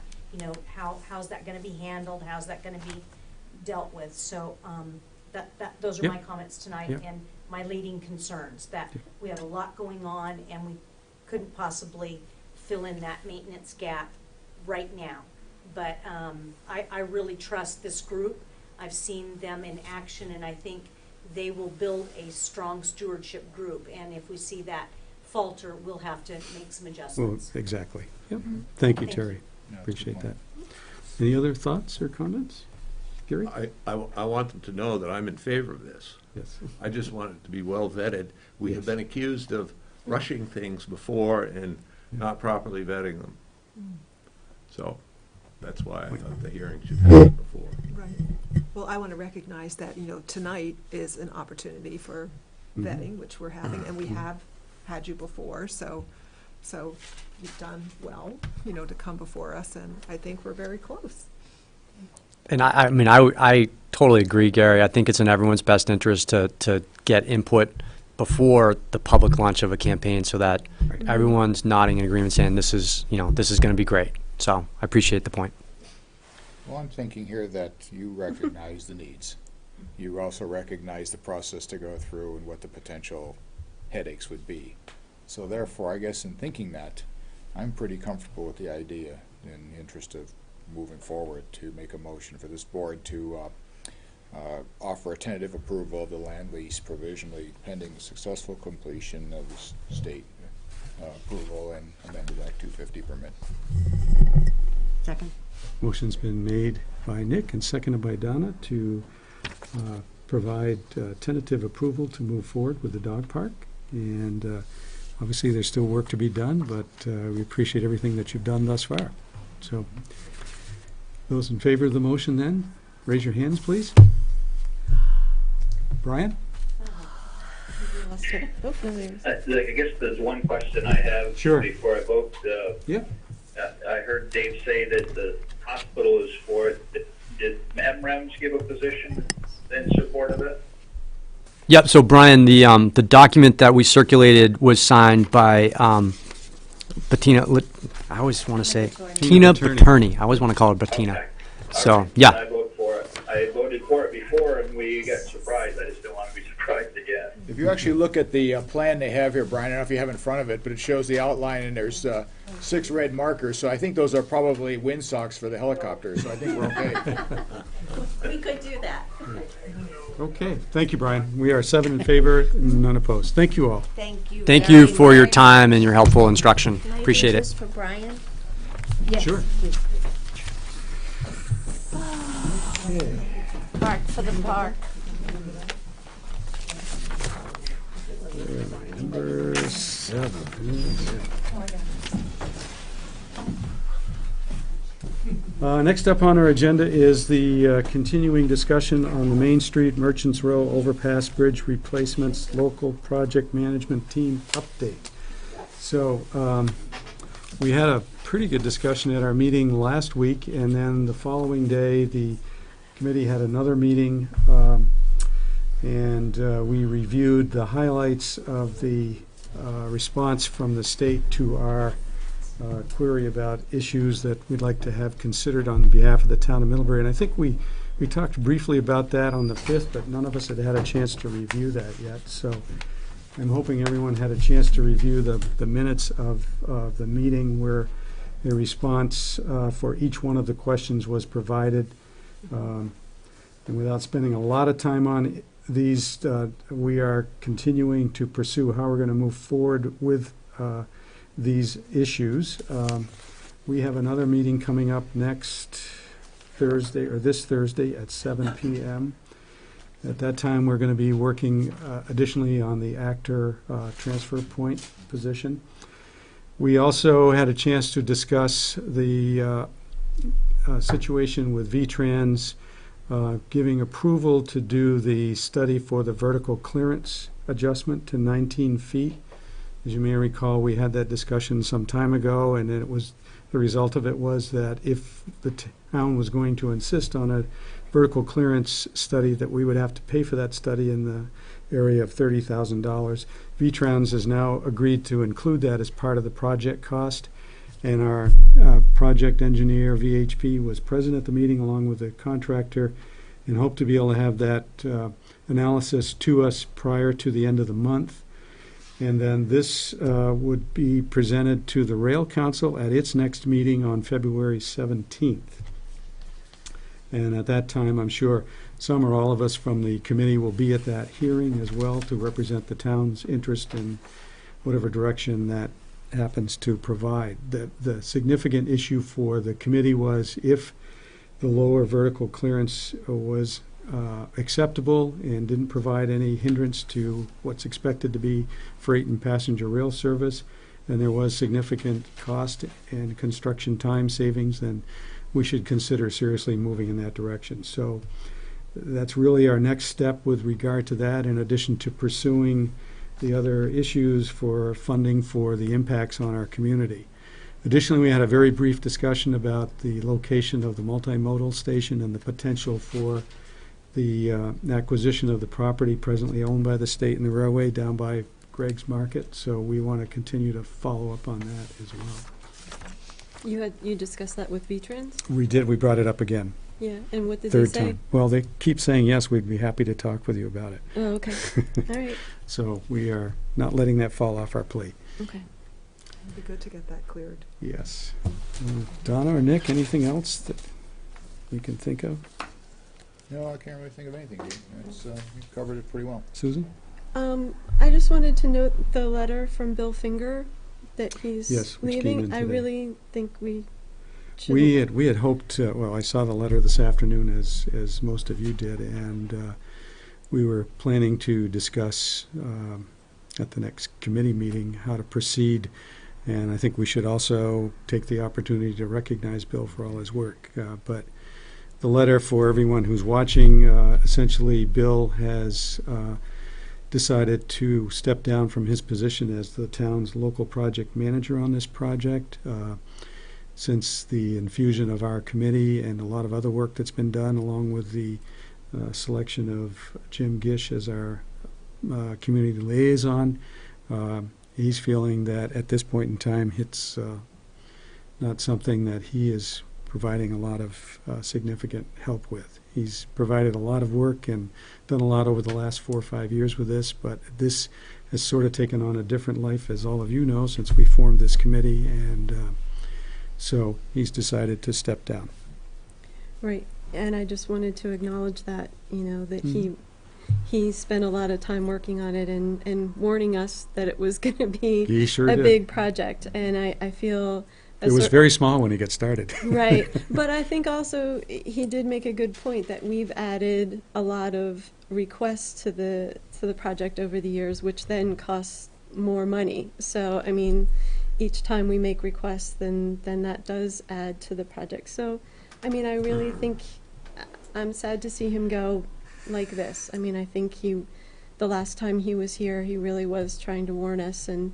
how's that gonna be handled, how's that gonna be dealt with? So, those are Yep. my comments tonight, Yep. and my leading concerns, that Yep. we have a lot going on, and we couldn't possibly fill in that maintenance gap right now. But I really trust this group. I've seen them in action, and I think they will build a strong stewardship group. And if we see that falter, we'll have to make some Well, adjustments. exactly. Yep. Thank you, Thank Terry. Yeah, that's a Appreciate good that. point. Any other thoughts or comments? Gary? I want them to know that I'm in favor of this. Yes. I just want it to be well vetted. We have been accused of rushing things before and not properly vetting them. So that's why I thought the hearing should happen before. Right. Well, I want to recognize that, tonight is an opportunity for vetting, which we're having, and we have had you before, so you've done well, to come before us, and I think we're very close. And I totally agree, Gary. I think it's in everyone's best interest to get input before the public launch of a campaign so that everyone's nodding in agreement saying this is going to be great. So I appreciate the point. Well, I'm thinking here that you recognize the needs. You also recognize the process to go through and what the potential headaches would be. So therefore, I guess in thinking that, I'm pretty comfortable with the idea, in the interest of moving forward, to make a motion for this board to offer a tentative approval of the land lease provisionally pending the successful completion of the state approval and amended Act 250 permit. Second. Motion's been made by Nick and seconded by Donna to provide tentative approval to move forward with the dog park. And obviously, there's still work to be done, but we appreciate everything that you've done thus far. So, those in favor of the motion then, raise your hands, please. Brian? Lost it. Oh, no, there's. I guess there's one question I have Sure. before I vote. Yeah. I heard Dave say that the hospital is for it. Did MREMS give a position in support of it? Yep, so Brian, the document that we circulated was signed by Bettina, I always want to say, Tina Paterni. I always want to call her Bettina. Okay. So, All right. yeah. I vote for it. I voted for it before and we got surprised. I just don't want to be surprised again. If you actually look at the plan they have here, Brian, I don't know if you have it in front of it, but it shows the outline and there's 6 red markers. So I think those are probably windsocks for the helicopter. So I think we're okay. We could do that. Okay, thank you, Brian. We are 7 in favor, none opposed. Thank you all. Thank you. Thank you very for your much. time and your helpful instruction. Can I do Appreciate it. this for Brian? Sure. Park for the park. Number 7. Next up on our agenda is the continuing discussion on the Main Street Merchants Row Overpass Bridge Replacements Local Project Management Team Update. So we had a pretty good discussion at our meeting last week, and then the following day, the committee had another meeting, and we reviewed the highlights of the response from the state to our query about issues that we'd like to have considered on behalf of the town of Middlebury. And I think we talked briefly about that on the 5th, but none of us had had a chance to review that yet. So I'm hoping everyone had a chance to review the minutes of the meeting where the response for each one of the questions was provided. And without spending a lot of time on these, we are continuing to pursue how we're going to move forward with these issues. We have another meeting coming up next Thursday, or this Thursday at 7 p.m. At that time, we're going to be working additionally on the actor transfer point position. We also had a chance to discuss the situation with VTrans giving approval to do the study for the vertical clearance adjustment to 19 feet. As you may recall, we had that discussion some time ago, and it was the result of it was that if the town was going to insist on a vertical clearance study, that we would have to pay for that study in the area of $30,000. VTrans has now agreed to include that as part of the project cost, and our project engineer, VHP, was present at the meeting along with the contractor, and hope to be able to have that analysis to us prior to the end of the month. And then this would be presented to the Rail Council at its next meeting on February 17th. And at that time, I'm sure some or all of us from the committee will be at that hearing as well to represent the town's interest in whatever direction that happens to provide. The significant issue for the committee was if the lower vertical clearance was acceptable and didn't provide any hindrance to what's expected to be freight and passenger rail service, and there was significant cost and construction time savings, then we should consider seriously moving in that direction. So that's really our next step with regard to that, in addition to pursuing the other issues for funding for the impacts on our community. Additionally, we had a very brief discussion about the location of the multimodal station and the potential for the acquisition of the property presently owned by the state and the railway down by Greg's Market. So we want to continue to follow up on that as well. You discussed that with VTrans? We did. We brought it up again. Yeah, and what did they Third say? time. Well, they keep saying yes. We'd be happy to talk with you about it. Oh, okay. All right. So we are not letting that fall off our plate. Okay. It'd be good to get that cleared. Yes. Donna or Nick, anything else that you can think of? No, I can't really think of anything, Dave. It's, you covered it pretty well. Susan? I just wanted to note the letter from Bill Finger that he's Yes, which came in leaving. I today. really think we should. We had hoped, well, I saw the letter this afternoon, as most of you did, and we were planning to discuss at the next committee meeting how to proceed, and I think we should also take the opportunity to recognize Bill for all his work. But the letter for everyone who's watching. Essentially, Bill has decided to step down from his position as the town's local project manager on this project. Since the infusion of our committee and a lot of other work that's been done, along with the selection of Jim Gish as our community liaison, he's feeling that at this point in time it's not something that he is providing a lot of significant help with. He's provided a lot of work and done a lot over the last 4 or 5 years with this, but this has sort of taken on a different life, as all of you know, since we formed this committee, and so he's decided to step down. Right, and I just wanted to acknowledge that, that he spent a lot of time working on it and warning us that it was going to be He sure a did. big project, and I feel... It was very small when he got started. Right, but I think also he did make a good point that we've added a lot of requests to the project over the years, which then costs more money. So, I mean, each time we make requests, then that does add to the project. So, I mean, I really think I'm sad to see him go like this. I mean, I think the last time he was here, he really was trying to warn us, and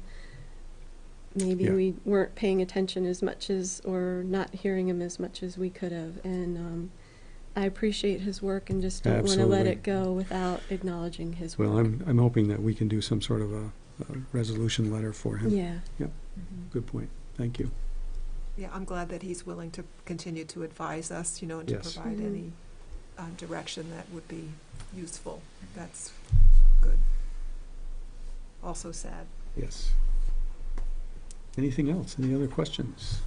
maybe we weren't paying attention as much as, or not hearing him as much as we could have. And I appreciate his work and just don't want to let it go without acknowledging his work. Well, I'm hoping that we can do some sort of a resolution letter for him. Yeah. Yep. Good point. Thank you. Yeah, I'm glad that he's willing to continue to advise us, and to Yes. provide any direction that would be useful. That's good. Also sad. Yes. Anything else? Any other questions?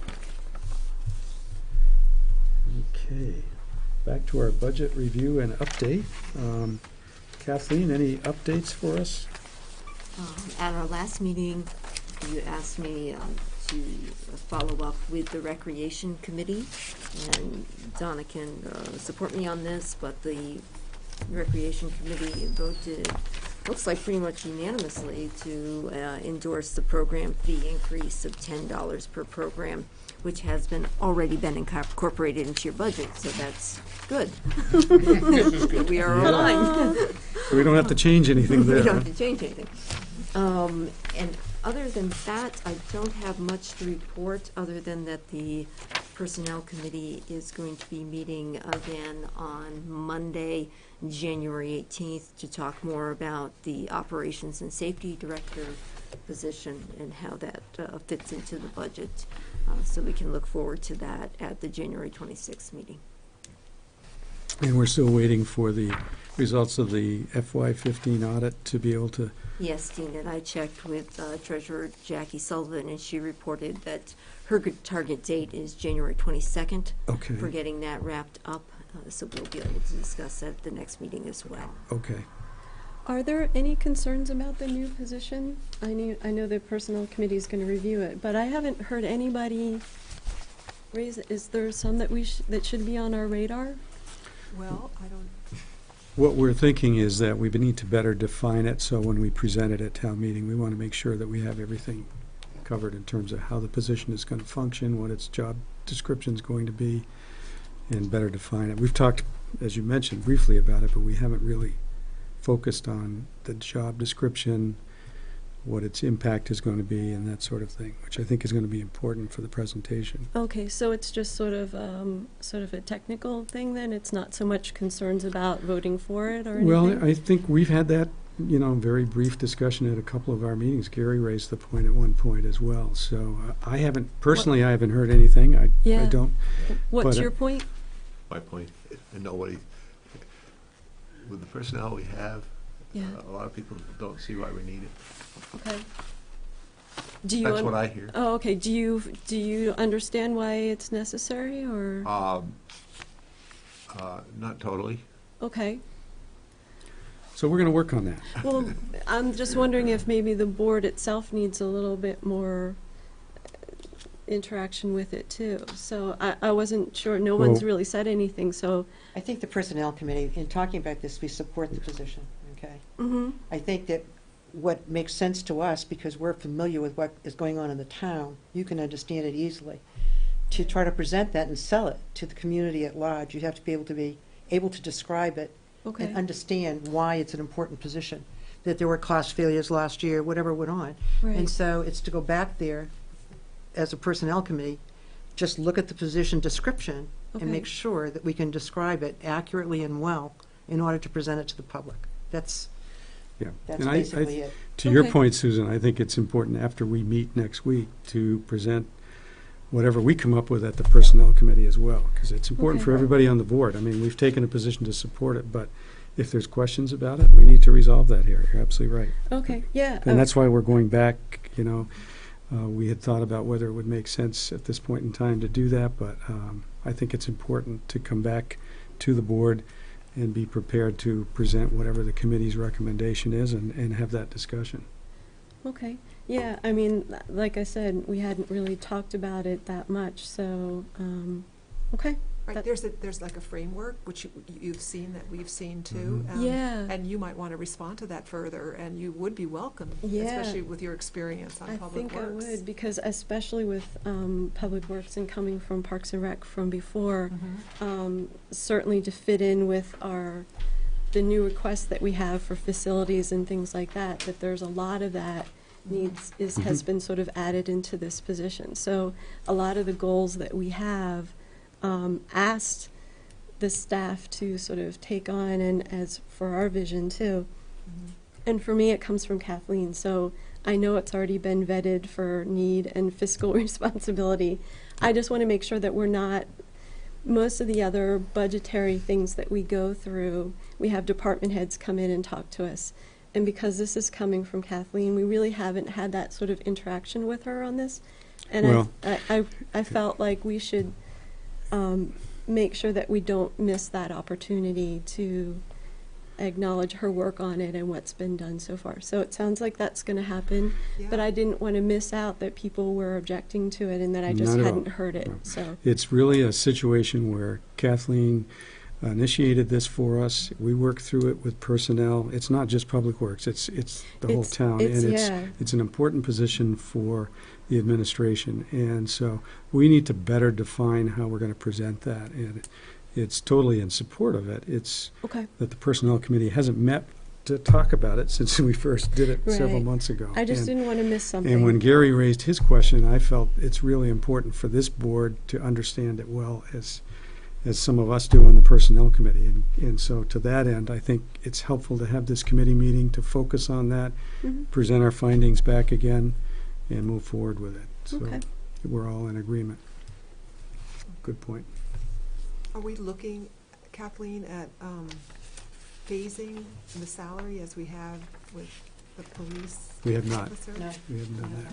Okay. Back to our budget review and update. Kathleen, any updates for us? At our last meeting, you asked me to follow up with the Recreation Committee, and Donna can support me on this, but the Recreation Committee voted, looks like pretty much unanimously, to endorse the program fee increase of $10 per program, which has already been incorporated into your budget, so that's good. We are aligned. So we don't have to change anything there. We don't have to change anything. And other than that, I don't have much to report, other than that the Personnel Committee is going to be meeting again on Monday, January 18th, to talk more about the Operations and Safety Director position and how that fits into the budget. So we can look forward to that at the January 26th meeting. And we're still waiting for the results of the FY15 audit to be able to... Yes, Dean, and I checked with Treasurer Jackie Sullivan, and she reported that her target date is January 22nd Okay. for getting that wrapped up. So we'll be able to discuss that at the next meeting as well. Okay. Are there any concerns about the new position? I know the Personnel Committee is going to review it, but I haven't heard anybody raise it. Is there some that that should be on our radar? Well, I don't... What we're thinking is that we need to better define it, so when we present it at town meeting, we want to make sure that we have everything covered in terms of how the position is going to function, what its job description is going to be, and better define it. We've talked, as you mentioned, briefly about it, but we haven't really focused on the job description, what its impact is going to be, and that sort of thing, which I think is going to be important for the presentation. Okay, so it's just sort of a technical thing then? It's not so much concerns about voting for it or anything? Well, I think we've had that, very brief discussion at a couple of our meetings. Gary raised the point at one point as well. So I haven't heard anything. I don't. What's but, your point? My point, and nobody, with the personnel we have, Yeah. a lot of people don't see why we need it. Okay. That's what I hear. Oh, okay. Do you understand why it's necessary, or? Not totally. Okay. So we're going to work on that. Well, I'm just wondering if maybe the board itself needs a little bit more interaction with it too. So I wasn't sure. No one's really said anything. So I think the Personnel Committee, in talking about this, we support the position, okay? mhm. I think that what makes sense to us, because we're familiar with what is going on in the town, you can understand it easily, to try to present that and sell it to the community at large, you have to be able to describe it Okay. and understand why it's an important position, that there were cost failures last year, whatever went on. Right. And so it's to go back there as a personnel committee, just look at the position description Okay. and make sure that we can describe it accurately and well in order to present it to the public. That's Yeah. That's And basically it. To your Okay. point, Susan, I think it's important after we meet next week to present whatever we come up with at the Personnel Committee as well, because it's important Okay. for everybody on the board. I mean, we've taken a position to support it, but if there's questions about it, we need to resolve that here. You're absolutely right. Okay, yeah. And that's why we're going back, you know, we had thought about whether it would make sense at this point in time to do that, but I think it's important to come back to the board and be prepared to present whatever the committee's recommendation is and have that discussion. Okay, yeah, I mean, like I said, we hadn't really talked about it that much, so, okay. Right, That- there's like a framework, which you've seen, that we've seen too. Yeah. And you might want to respond to that further, and you would be welcome, Yeah. especially with your experience on I Public think Works. I would, because especially with Public Works and coming from Parks and Rec from before, certainly to fit in with the new requests that we have for facilities and things like that, that there's a lot of that has been sort of added into this position. So a lot of the goals that we have asked the staff to sort of take on, and as for our vision too. And for me, it comes from Kathleen, so I know it's already been vetted for need and fiscal responsibility. I just want to make sure that we're not, most of the other budgetary things that we go through, we have department heads come in and talk to us. And because this is coming from Kathleen, we really haven't had that sort of interaction with her on this. And Well- I felt like we should make sure that we don't miss that opportunity to acknowledge her work on it and what's been done so far. So it sounds like that's going to happen, but Yeah. I didn't want to miss out that people were objecting to it and that I just Not at all. hadn't heard it. No. So It's really a situation where Kathleen initiated this for us. We worked through it with personnel. It's not just Public Works, it's the whole It's- town. it's- And yeah. it's an important position for the administration. And so we need to better define how we're going to present that. And it's totally in support of it. It's okay. that the Personnel Committee hasn't met to talk about it since we first did it several Right. months ago. I just And- didn't want to miss something. and when Gary raised his question, I felt it's really important for this board to understand it well as some of us do on the Personnel Committee. And so to that end, I think it's helpful to have this committee meeting to focus on that, Mhm. present our findings back again, and move forward with it. So Okay. we're all in agreement. Good point. Are we looking, Kathleen, at phasing the salary as we have with the police We have not. officer? No. We haven't done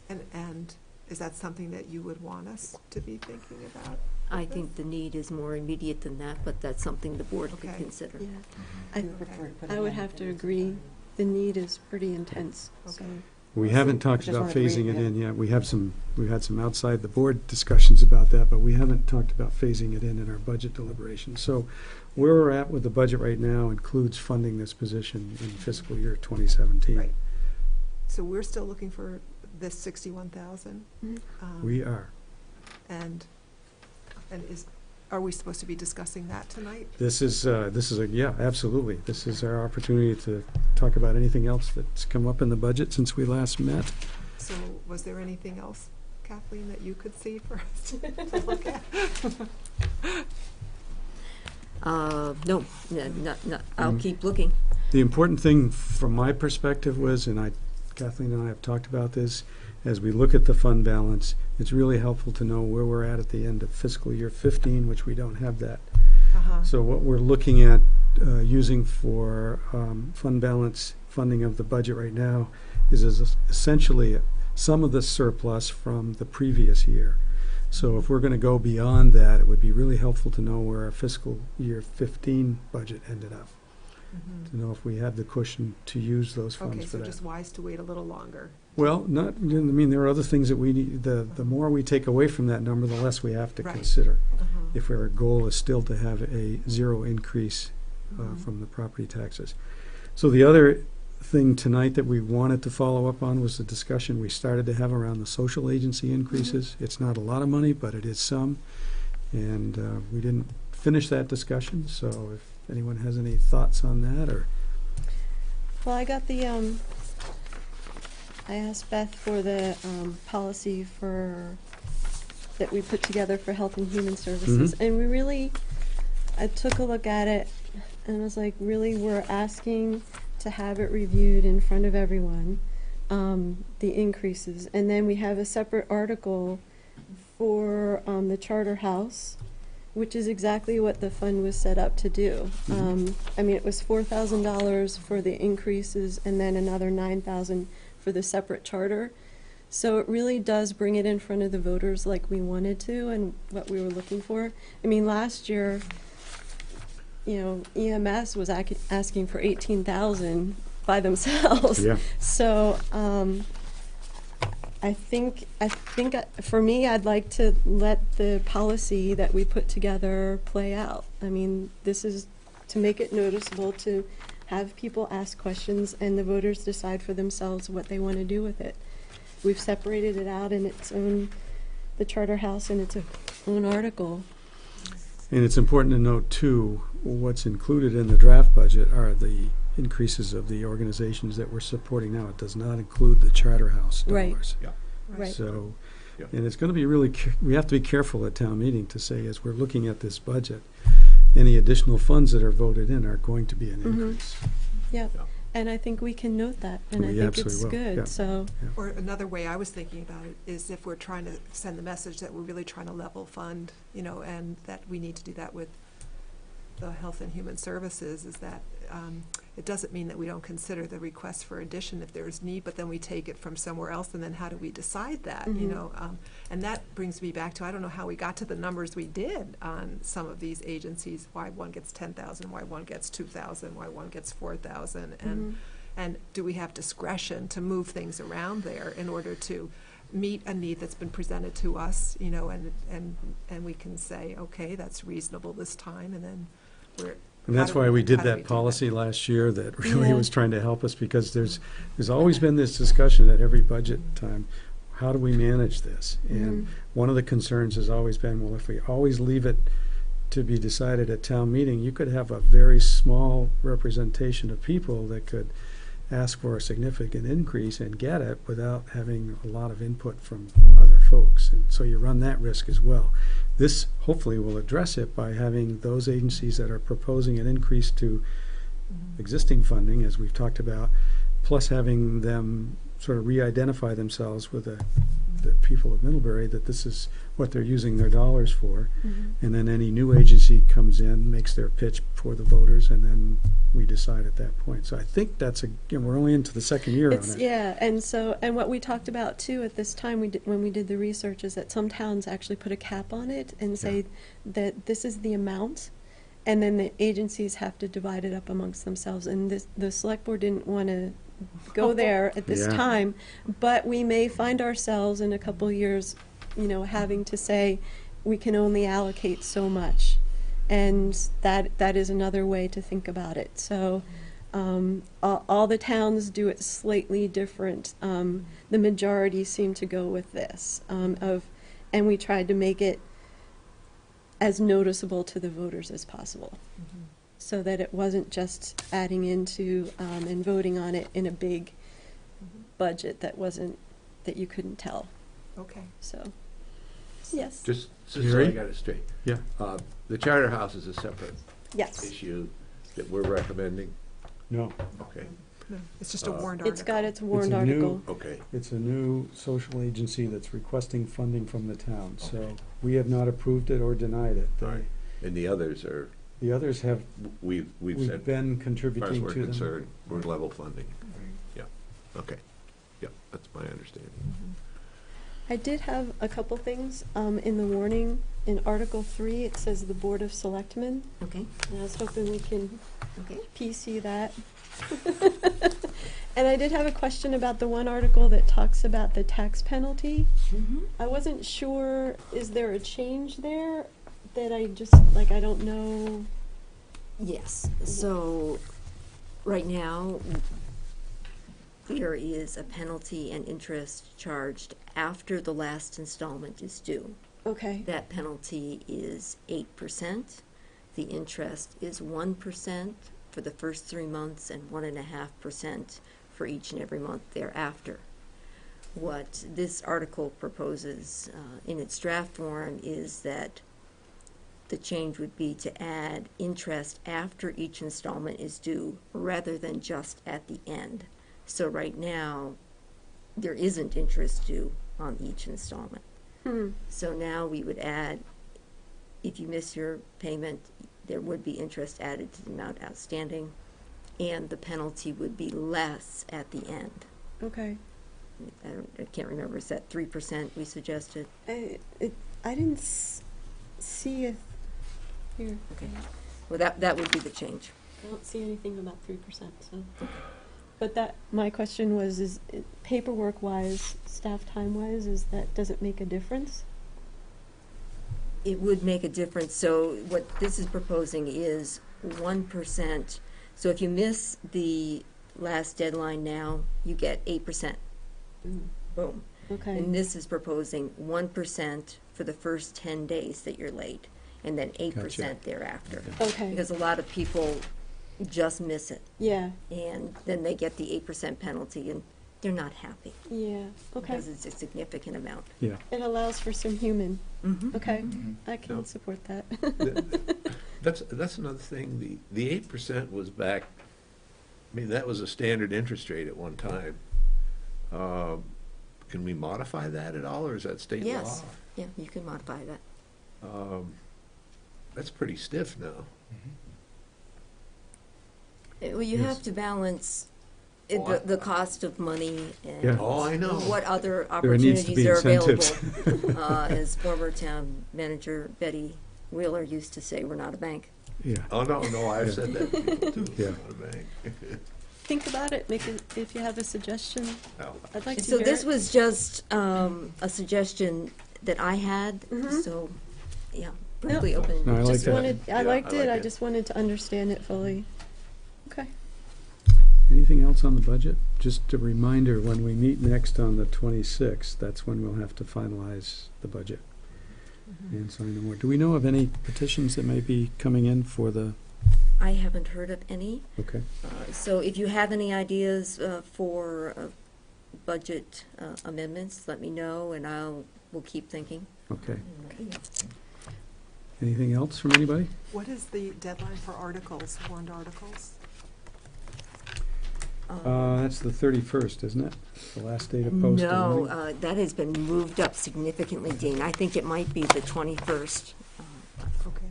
that. And is that something that you would want us to be thinking about? I think the need is more immediate than that, but that's something the board could Okay. consider. Yeah. I would prefer to put it I would in. have to agree. The need is pretty intense. So. Okay. We haven't talked Just about wanted to read phasing it it. in yet. We've had some outside the board discussions about that, but we haven't talked about phasing it in our budget deliberations. So where we're at with the budget right now includes funding this position in fiscal year 2017. Right. So we're still looking for this 61,000? Mhm. We are. And are we supposed to be discussing that tonight? This is yeah, absolutely. This is our opportunity to talk about anything else that's come up in the budget since we last met. So was there anything else, Kathleen, that you could see for us to look at? No, I'll keep looking. The important thing from my perspective was, and Kathleen and I have talked about this, as we look at the fund balance, it's really helpful to know where we're at the end of fiscal year 15, which we don't have that. Uh-huh. So what we're looking at using for fund balance funding of the budget right now is essentially some of the surplus from the previous year. So if we're going to go beyond that, it would be really helpful to know where our fiscal year 15 budget ended up, Mhm. to know if we have the cushion to use those funds Okay, for so that. just wise to wait a little longer. Well, there are other things that we need, the more we take away from that number, the less we have to Right. consider. Uh-huh. If our goal is still to have a zero increase Mhm. from the property taxes. So the other thing tonight that we wanted to follow up on was the discussion we started to have around the social agency increases. It's not a lot of money, but it is some. And we didn't finish that discussion, so if anyone has any thoughts on that, or... Well, I got the, I asked Beth for the policy that we put together for Health and Human Services. And we really, I took a look at it and I was like, really, we're asking to have it reviewed in front of everyone, the increases. And then we have a separate article for the Charter House, which is exactly what the fund was set up to do. I mean, it was $4,000 for the increases and then another $9,000 for the separate charter. So it really does bring it in front of the voters like we wanted to and what we were looking for. I mean, last year, you know, EMS was asking for $18,000 by themselves. Yeah. So I think for me, I'd like to let the policy that we put together play out. I mean, this is to make it noticeable, to have people ask questions and the voters decide for themselves what they want to do with it. We've separated it out in its own, the Charter House in its own article. And it's important to note, too, what's included in the draft budget are the increases of the organizations that we're supporting now. It does not include the Charter House Right. dollars. Yeah. Right. So, Yeah. and it's going to be really, we have to be careful at town meeting to say, as we're looking at this budget, any additional funds that are voted in are going to be an increase. Yep. Yeah. And I think we can note that, and I We think absolutely it's will, good, yeah. so. Or another way I was thinking about it is if we're trying to send the message that we're really trying to level fund, you know, and that we need to do that with the Health and Human Services, is that it doesn't mean that we don't consider the request for addition if there's need, but then we take it from somewhere else, and then how do we decide that, you know? And that brings me back to, I don't know how we got to the numbers we did on some of these agencies, why one gets 10,000, why one gets 2,000, why one gets 4,000, and do we have discretion to move things around there in order to meet a need that's been presented to us, you know, and we can say, okay, that's reasonable this time, and then we're. And that's why we did that policy last year that really Yeah. was trying to help us, because there's always been this discussion at every budget time, how do we manage this? And one of the concerns has always been, well, if we always leave it to be decided at town meeting, you could have a very small representation of people that could ask for a significant increase and get it without having a lot of input from other folks. And so you run that risk as well. This hopefully will address it by having those agencies that are proposing an increase to existing funding, as we've talked about, plus having them sort of re-identify themselves with the people of Middlebury that this is what they're using their dollars for. And then any new agency comes in, makes their pitch for the voters, and then we decide at that point. So I think that's we're only into the second year on it. Yeah, and what we talked about too at this time, when we did the research, is that some towns actually put a cap on it and say that this is the amount, and then the agencies have to divide it up amongst themselves. And the select board didn't want to go there at this time, but we may find ourselves in a couple years, you know, having to say we can only allocate so much, and that is another way to think about it. So all the towns do it slightly different. The majority seem to go with this, and we tried to make it as noticeable to the voters as possible, so that it wasn't just adding into and voting on it in a big budget that you couldn't tell. Okay. So, yes. Just so I Gary? got it straight. Yeah. The Charter House is a separate Yes. issue that we're recommending. No. Okay. No, it's just a warrant article. It's got its warrant It's a new- article. Okay. It's a new social agency that's requesting funding from the town. So we have not approved it or denied it. All right. And the others are, The others have, we've we've said, been as far as contributing we're to them. concerned, we're level funding. Yeah. Okay. Yeah, that's my understanding. I did have a couple things in the warning. In Article 3, it says the Board of Selectmen. Okay, And I was hoping we can okay. PC that. And I did have a question about the one article that talks about the tax penalty. I wasn't sure, is there a change there that I just, like, I don't know? Yes, so, right now, there is a penalty and interest charged after the last installment is due. Okay. That penalty is 8%. The interest is 1% for the first 3 months and 1.5% for each and every month thereafter. What this article proposes in its draft form is that the change would be to add interest after each installment is due rather than just at the end. So right now, there isn't interest due on each installment. So now we would add, if you miss your payment, there would be interest added to the amount outstanding, and the penalty would be less at the end. Okay. I can't remember, is that 3% we suggested? I didn't see it here. Okay. Well, that would be the change. I don't see anything about 3%, so. But that, my question was, is paperwork-wise, staff time-wise, does it make a difference? It would make a difference. So what this is proposing is 1%. So if you miss the last deadline now, you get 8%. Boom. Okay. And this is proposing 1% for the first 10 days that you're late, and then 8% Gotcha. thereafter. Okay. Because a lot of people just miss it, Yeah, and then they get the 8% penalty, and they're not happy. yeah, okay. Because it's a significant amount. Yeah. It allows for some human. Mhm. Okay, I No. can support that. That's another thing, the 8% was back, I mean, that was a standard interest rate at one time. Can we modify that at all, or is that state law? Yes, yeah, you can modify that. That's pretty stiff now. Well, you Yes. have to balance Oh, the cost of money and Yeah. Oh, I know. what other There needs to opportunities be are available. incentives. As former town manager Betty Wheeler used to say, we're not a bank. Yeah. Oh, no, I've said that to people too. Yeah. Not a bank. Think about it, make it, if you have a suggestion, No. I'd like to So hear this it. was just a suggestion that I had, Mhm. so, yeah, perfectly open. No, I like Just that. wanted, I Yeah, liked I it, like I it. just wanted to understand it fully. Okay. Anything else on the budget? Just a reminder, when we meet next on the 26th, that's when we'll have to finalize the budget and sign the warrant. Do we know of any petitions that may be coming in for the, I haven't heard of any. okay, So if you have any ideas for budget amendments, let me know, and we'll keep thinking. okay. Anything else from anybody? What is the deadline for articles, warrant articles? That's the 31st, isn't it? The last day to post. the No, warning? that has been moved up significantly, Dean. I think it might be the 21st Okay.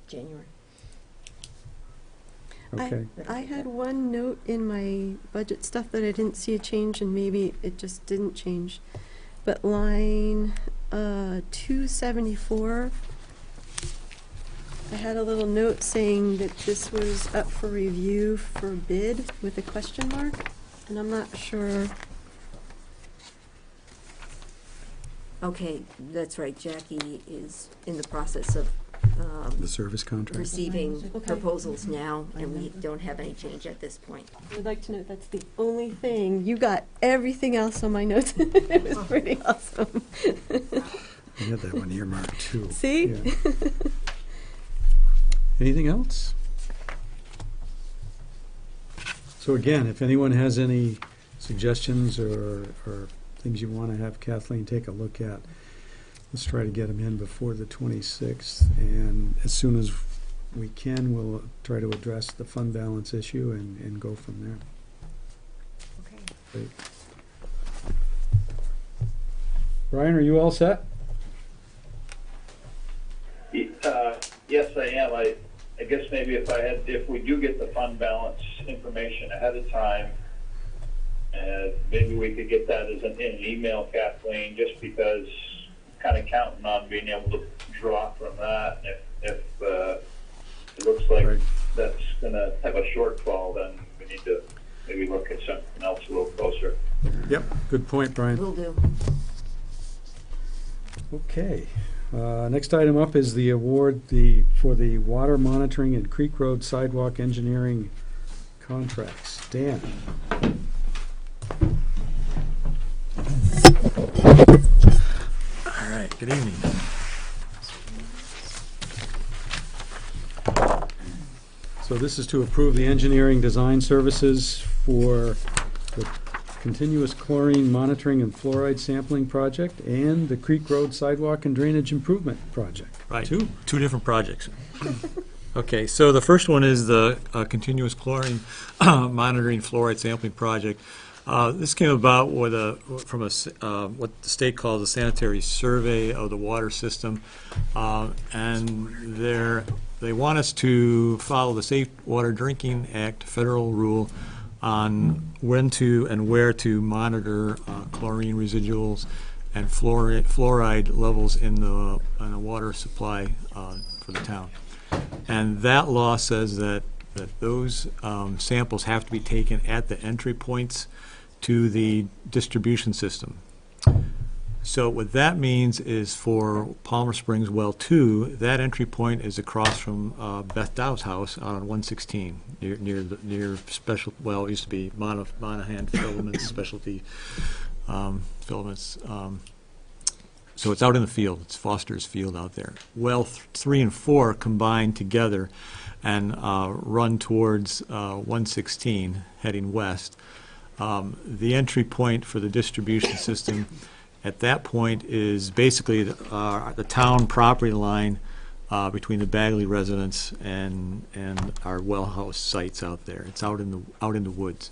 January. Okay. I had one note in my budget stuff that I didn't see a change, and maybe it just didn't change. But line 274, I had a little note saying that this was up for review for bid with a question mark, and I'm not sure. Okay, that's right. Jackie is in the process of The service contract. receiving Okay. proposals now, and we don't have any change at this point. I'd like to note that's the only thing. You got everything else on my notes. It was pretty awesome. I had that one earmarked too. See? Yeah. Anything else? So again, if anyone has any suggestions or things you want to have Kathleen take a look at, let's try to get them in before the 26th. And as soon as we can, we'll try to address the fund balance issue and go from there. Okay. Great. Brian, are you all set? Yes, I am. I guess maybe if we do get the fund balance information ahead of time, maybe we could get that as in an email, Kathleen, just because kind of counting on being able to draw from that. If it looks like Right. that's going to have a shortfall, then we need to maybe look at something else a little closer. Yep, good point, Brian. Will do. Okay. Next item up is the award for the water monitoring and Creek Road sidewalk engineering contracts. Dan? All right, good evening. So this is to approve the engineering design services for the continuous chlorine monitoring and fluoride sampling project and the Creek Road sidewalk and drainage improvement project. Right, Two. two different projects. Okay, so the first one is the continuous chlorine monitoring fluoride sampling project. This came about with from what the state calls a sanitary survey of the water system, and they want us to follow the Safe Water Drinking Act federal rule on when to and where to monitor chlorine residuals and fluoride levels in the water supply for the town. And that law says that those samples have to be taken at the entry points to the distribution system. So what that means is for Palmer Springs Well 2, that entry point is across from Beth Dow's house on 116, near special, well, it used to be Monahan Filaments, Specialty Filaments. So it's out in the field. It's Foster's Field out there. Well 3 and 4 combine together and run towards 116, heading west. The entry point for the distribution system at that point is basically the town property line between the Bagley residence and our well house sites out there. It's out in the woods.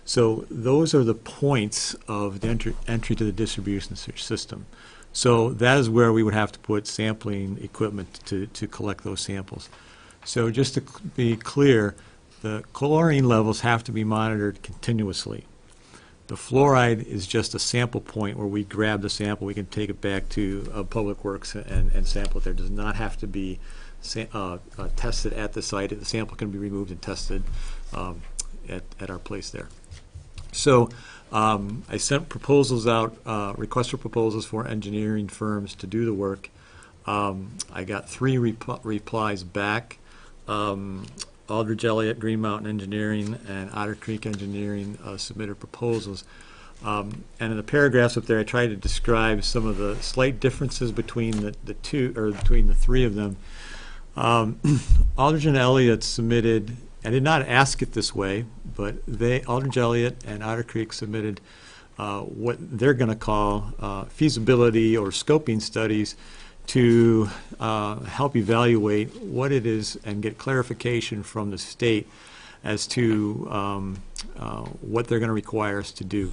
So those are the points of the entry to the distribution system. So that is where we would have to put sampling equipment to collect those samples. So just to be clear, the chlorine levels have to be monitored continuously. The fluoride is just a sample point where we grab the sample, we can take it back to Public Works and sample it there. It does not have to be tested at the site. The sample can be removed and tested at our place there. So I sent proposals out, requests for proposals for engineering firms to do the work. I got 3 replies back. Aldridge Elliott, Green Mountain Engineering, and Otter Creek Engineering submitted proposals. And in the paragraphs up there, I tried to describe some of the slight differences between the two, or between the 3 of them. Aldridge and Elliott submitted, I did not ask it this way, but Aldridge Elliott and Otter Creek submitted what they're going to call feasibility or scoping studies to help evaluate what it is and get clarification from the state as to what they're going to require us to do.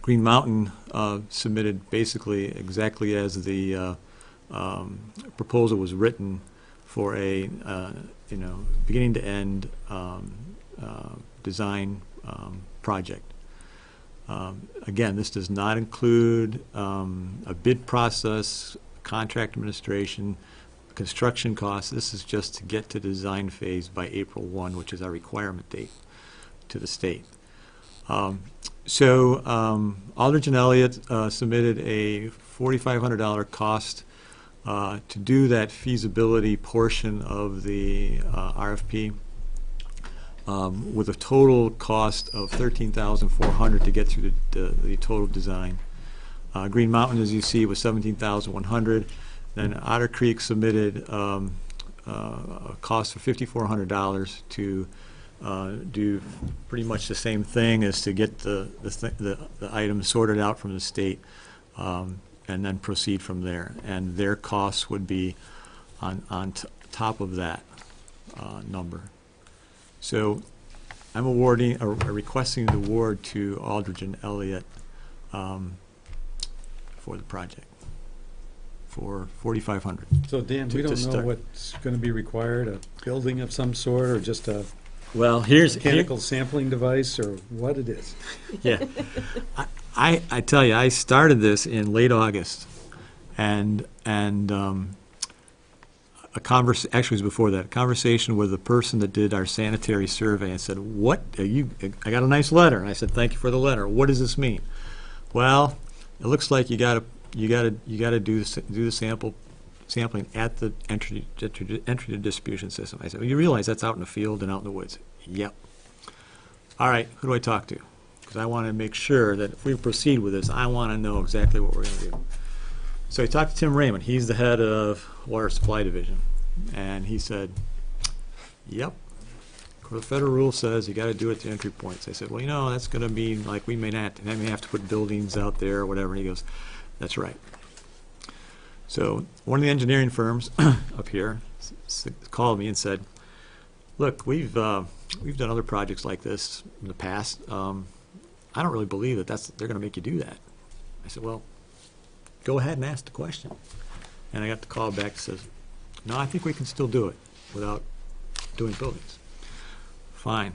Green Mountain submitted basically exactly as the proposal was written for a beginning to end design project. Again, this does not include a bid process, contract administration, construction costs. This is just to get to design phase by April 1, which is our requirement date to the state. Aldridge and Elliott submitted a $4,500 cost to do that feasibility portion of the RFP. With a total cost of $13,400 to get through the total design. Green Mountain, as you see, was $17,100. Then Otter Creek submitted a cost of $5,400 to do pretty much the same thing as to get the items sorted out from the state and then proceed from there. And their costs would be on top of that number. So I'm awarding, or requesting the award to Aldridge and Elliott for the project for $4,500. So Dan, we don't know what's going to be required, a building of some sort, or just a mechanical sampling device, or what it is? Yeah. I tell you, I started this in late August, and actually it was before that, a conversation with the person that did our sanitary survey and said, I got a nice letter. And I said, thank you for the letter. What does this mean? Well, it looks like you gotta do the sampling at the entry to distribution system. I said, well, you realize that's out in the field and out in the woods? Yep. All right, who do I talk to? Because I want to make sure that if we proceed with this, I want to know exactly what we're going to do. So I talked to Tim Raymond. He's the head of Water Supply Division. And he said, yep. The federal rule says you got to do it at the entry points. I said, well, you know, that's going to be like we may have to put buildings out there or whatever. And he goes, that's right. So one of the engineering firms up here called me and said, look, we've done other projects like this in the past. I don't really believe that they're going to make you do that. I said, well, go ahead and ask the question. And I got the call back that says, no, I think we can still do it without doing buildings. Fine.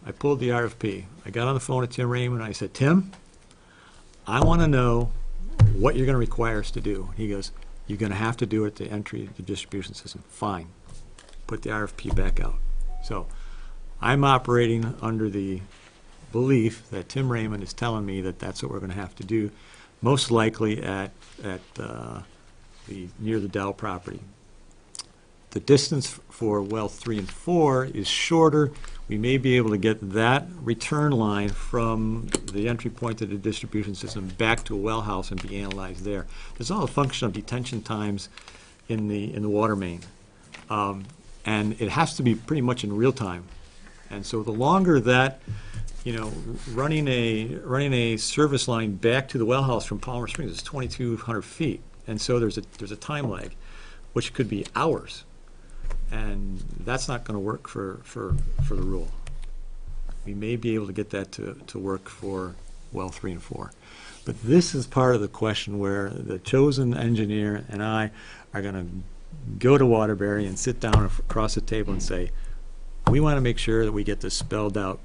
I pulled the RFP. I got on the phone with Tim Raymond and I said, Tim, I want to know what you're going to require us to do. He goes, you're going to have to do it at the entry to the distribution system. Fine. Put the RFP back out. So I'm operating under the belief that Tim Raymond is telling me that that's what we're going to have to do, most likely at near the Dow property. The distance for well 3 and 4 is shorter. We may be able to get that return line from the entry point to the distribution system back to a well house and be analyzed there. There's all a function of detention times in the water main. And it has to be pretty much in real time. And so the longer that, you know, running a service line back to the well house from Palmer Springs is 2,200 feet. And so there's a time lag, which could be hours. And that's not going to work for the rule. We may be able to get that to work for well 3 and 4. But this is part of the question where the chosen engineer and I are going to go to Waterbury and sit down across the table and say, we want to make sure that we get this spelled out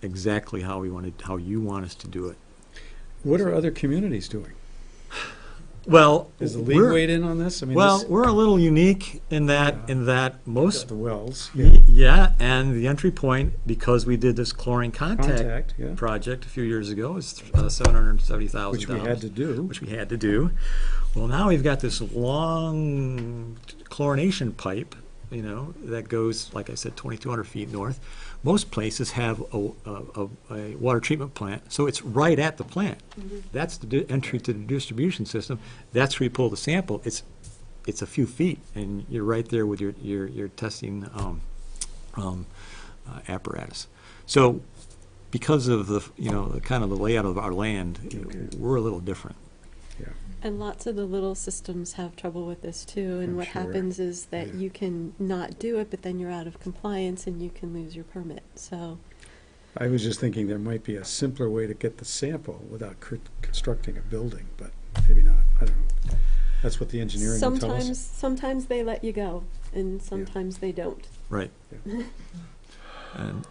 exactly how you want us to do it. What are other communities doing? Well, is the league weighed in on this? I mean, we're a little unique in that most the wells, and the entry point, because we did this chlorine contact project a few years ago, is $770,000, which we had to do. Well, now we've got this long chlorination pipe, you know, that goes, like I said, 2,200 feet north. Most places have a water treatment plant, so it's right at the plant. Mm-hmm. That's the entry to the distribution system. That's where you pull the sample. It's a few feet, and you're right there with your testing apparatus. So, because of the the kind of the layout of our land, we're a little different. Yeah. And lots of the little systems have trouble with this too, and what happens is that you can not do it, but then you're out of compliance and you can lose your permit, so. I was just thinking there might be a simpler way to get the sample without constructing a building, but maybe not, I don't know. That's what the engineering will tell us. Sometimes they let you go, and sometimes they don't. Right. Yeah.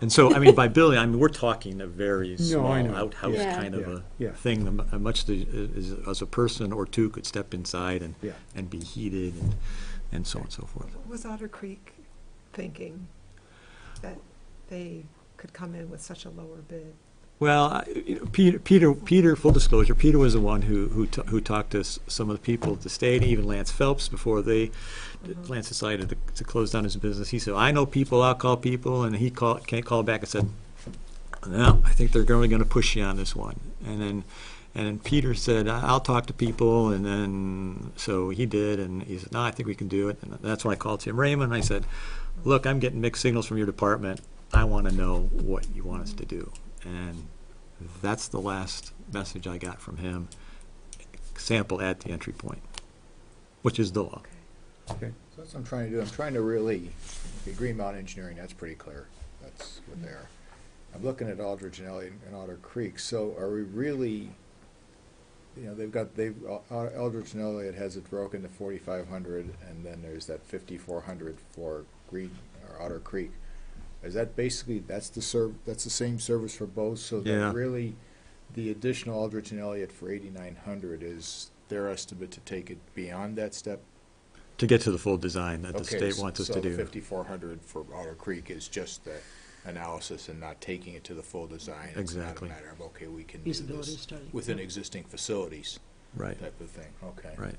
And so, I mean, by building, I mean, we're talking a very small outhouse kind of a thing, much as a person or two could step inside and be heated and so on and so forth. What was Otter Creek thinking that they could come in with such a lower bid? Well, Peter, full disclosure, Peter was the one who talked to some of the people at the state, even Lance Phelps, before Lance decided to close down his business. He said, I know people, I'll call people, and he called back and said, no, I think they're going to push you on this one. And then Peter said, I'll talk to people, and then so he did, and he said, no, I think we can do it. And that's when I called Tim Raymond, and I said, look, I'm getting mixed signals from your department. I want to know what you want us to do. And that's the last message I got from him. Sample at the entry point, which is the law. Okay. So that's what I'm trying to do. I'm trying to really, the Green Mountain Engineering, that's pretty clear. That's what they are. I'm looking at Aldrich and Elliott and Otter Creek. So are we really, Aldrich and Elliott has it broken to 4,500, and then there's that 5,400 for Green or Otter Creek. Is that basically, that's the same service for both? So that really, the additional Aldrich and Elliott for 8,900 is their estimate to take it beyond that step? To get to the full design that the state wants us to do. So the 5,400 for Otter Creek is just the analysis and not taking it to the full design. Exactly. It's not a matter of, okay, we can do this within existing facilities. Right. Type of thing. Okay. Right.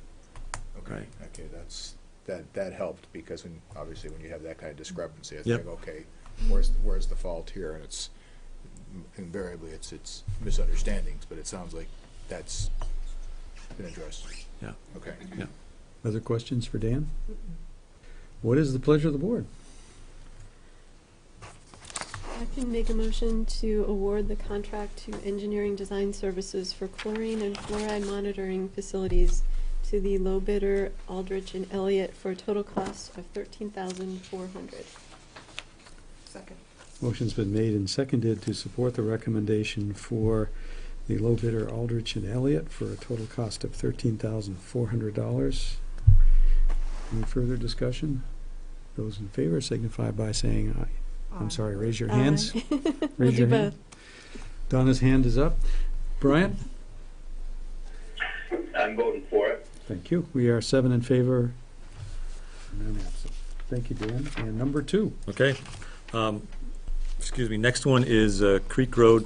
Okay, Right. okay, that helped, because obviously when you have that kind of discrepancy, it's Yep. like, okay, where's the fault here? And it's invariably it's misunderstandings, but it sounds like that's been addressed. Yeah. Okay. Yeah. Other questions for Dan? What is the pleasure of the board? I can make a motion to award the contract to Engineering Design Services for chlorine and fluoride monitoring facilities to the low bidder Aldrich and Elliott for a total cost of $13,400. Second. Motion's been made and seconded to support the recommendation for the low bidder Aldrich and Elliott for a total cost of $13,400. Any further discussion? Those in favor signify by saying aye. I'm sorry, raise your hands. Aye. We'll Raise do your hand. both. Donna's hand is up. Brian? I'm voting for it. Thank you. We are 7 in favor, none absent. Thank you, Dan. And number 2. Okay. Excuse me, next one is Creek Road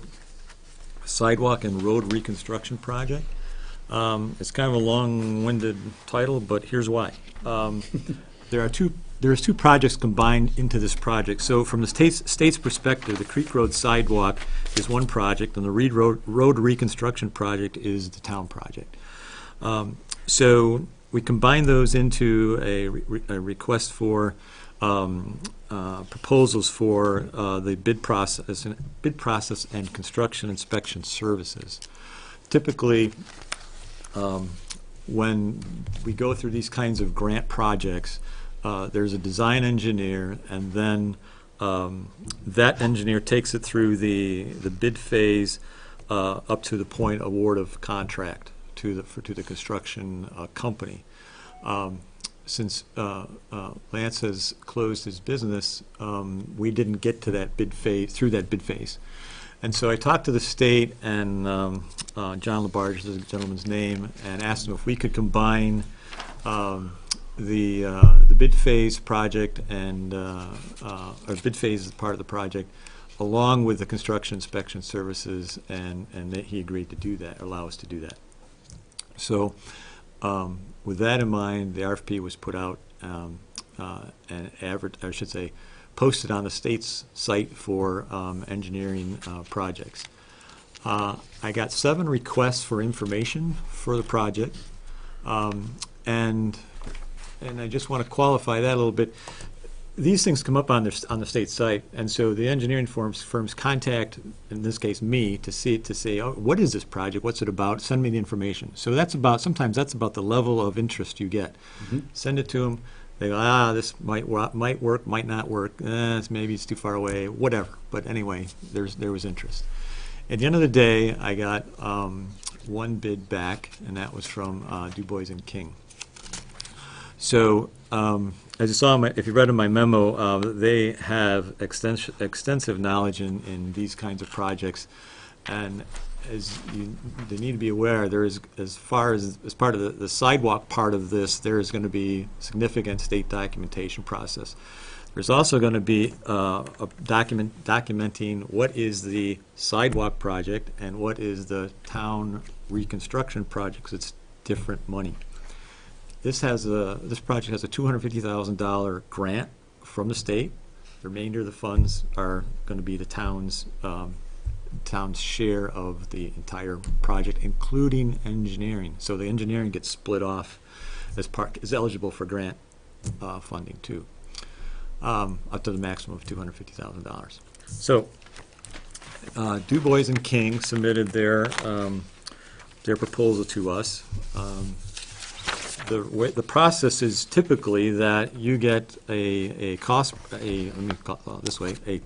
Sidewalk and Road Reconstruction Project. It's kind of a long-winded title, but here's why. There's two projects combined into this project. So from the state's perspective, the Creek Road Sidewalk is one project, and the Reed Road Reconstruction Project is the town project. So we combine those into a request for proposals for the bid process and construction inspection services. Typically, when we go through these kinds of grant projects, there's a design engineer, and then that engineer takes it through the bid phase up to the point award of contract to the construction company. Since Lance has closed his business, we didn't get to that bid phase, and so I talked to the state, and John Labarge is the gentleman's name, and asked him if we could combine the bid phase project and or bid phase is part of the project, along with the construction inspection services, and that he agreed to do that, allow us to do that. So with that in mind, the RFP was put out and posted on the state's site for engineering projects. I got 7 requests for information for the project, and I just want to qualify that a little bit. These things come up on the state site, and so the engineering firms contact, in this case, me, to say, oh, what is this project? What's it about? Send me the information. So sometimes that's about the level of interest you get. Mm-hmm. Send it to them. They go, this might work, might not work. Maybe it's too far away. Whatever. But anyway, there was interest. At the end of the day, I got one bid back, and that was from Du Bois and King. So. As you saw, if you read in my memo, they have extensive knowledge in these kinds of projects, and they need to be aware, there is, as part of the sidewalk part of this, there is going to be significant state documentation process. There's also going to be documenting what is the sidewalk project and what is the town reconstruction project, because it's different money. This project has a $250,000 grant from the state. The remainder of the funds are going to be the town's share of the entire project, including engineering. So the engineering gets split off is eligible for grant funding too, up to the maximum of $250,000. So Du Bois and King submitted their proposal to us. The process is typically that you get a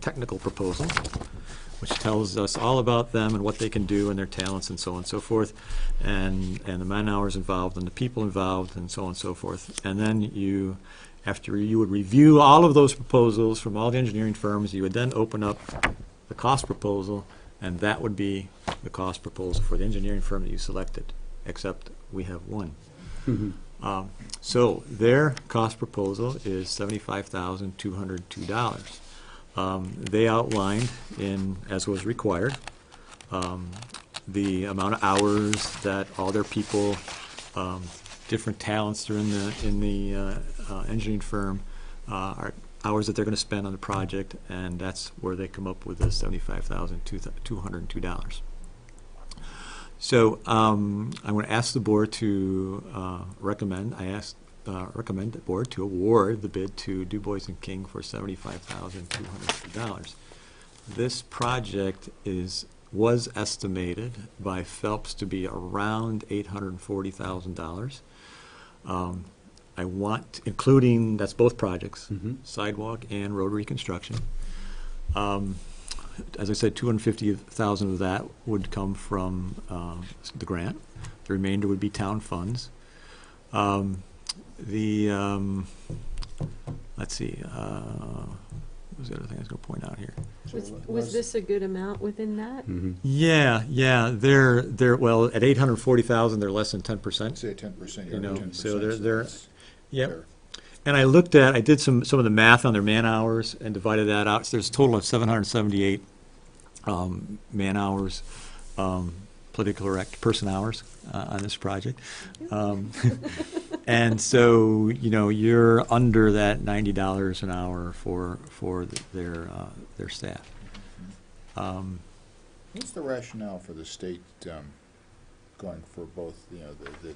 technical proposal, which tells us all about them and what they can do and their talents and so on and so forth, and the man hours involved and the people involved and so on and so forth. And then after you would review all of those proposals from all the engineering firms, you would then open up the cost proposal, and that would be the cost proposal for the engineering firm that you selected, except we have one. Mm-hmm. So their cost proposal is $75,202. They outlined, as was required, the amount of hours that all their people different talents that are in the engineering firm, are hours that they're going to spend on the project, and that's where they come up with the $75,202. So I'm going to ask the board to recommend the board to award the bid to Du Bois and King for $75,202. This project was estimated by Phelps to be around $840,000. I want, including, that's both projects, sidewalk and road reconstruction. As I said, $250,000 of that would come from the grant. The remainder would be town funds. Let's see, what was the other thing I was going to point out here? Was this a good amount within that? Yeah, they're well, at $840,000, they're less than 10%. Say 10%, You know, 10%. so they're that's yep. fair. And I did some of the math on their man hours and divided that out. So there's a total of 778 man hours, politically correct person hours on this project. And so, you know, you're under that $90 an hour for their staff. What's the rationale for the state going for both, you know, the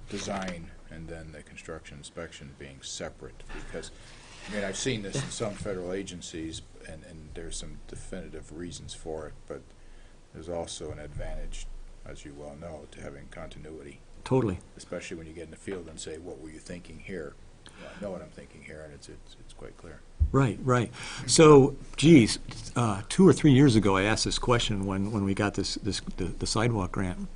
design and then the construction inspection being separate? Because, I mean, I've seen this in some federal agencies, and there's some definitive reasons for it, but there's also an advantage, as you well know, to having continuity. Totally. Especially when you get in the field and say, what were you thinking here? Well, I know what I'm thinking here, and it's quite clear. Right. So, geez, 2 or 3 years ago, I asked this question when we got the sidewalk grant,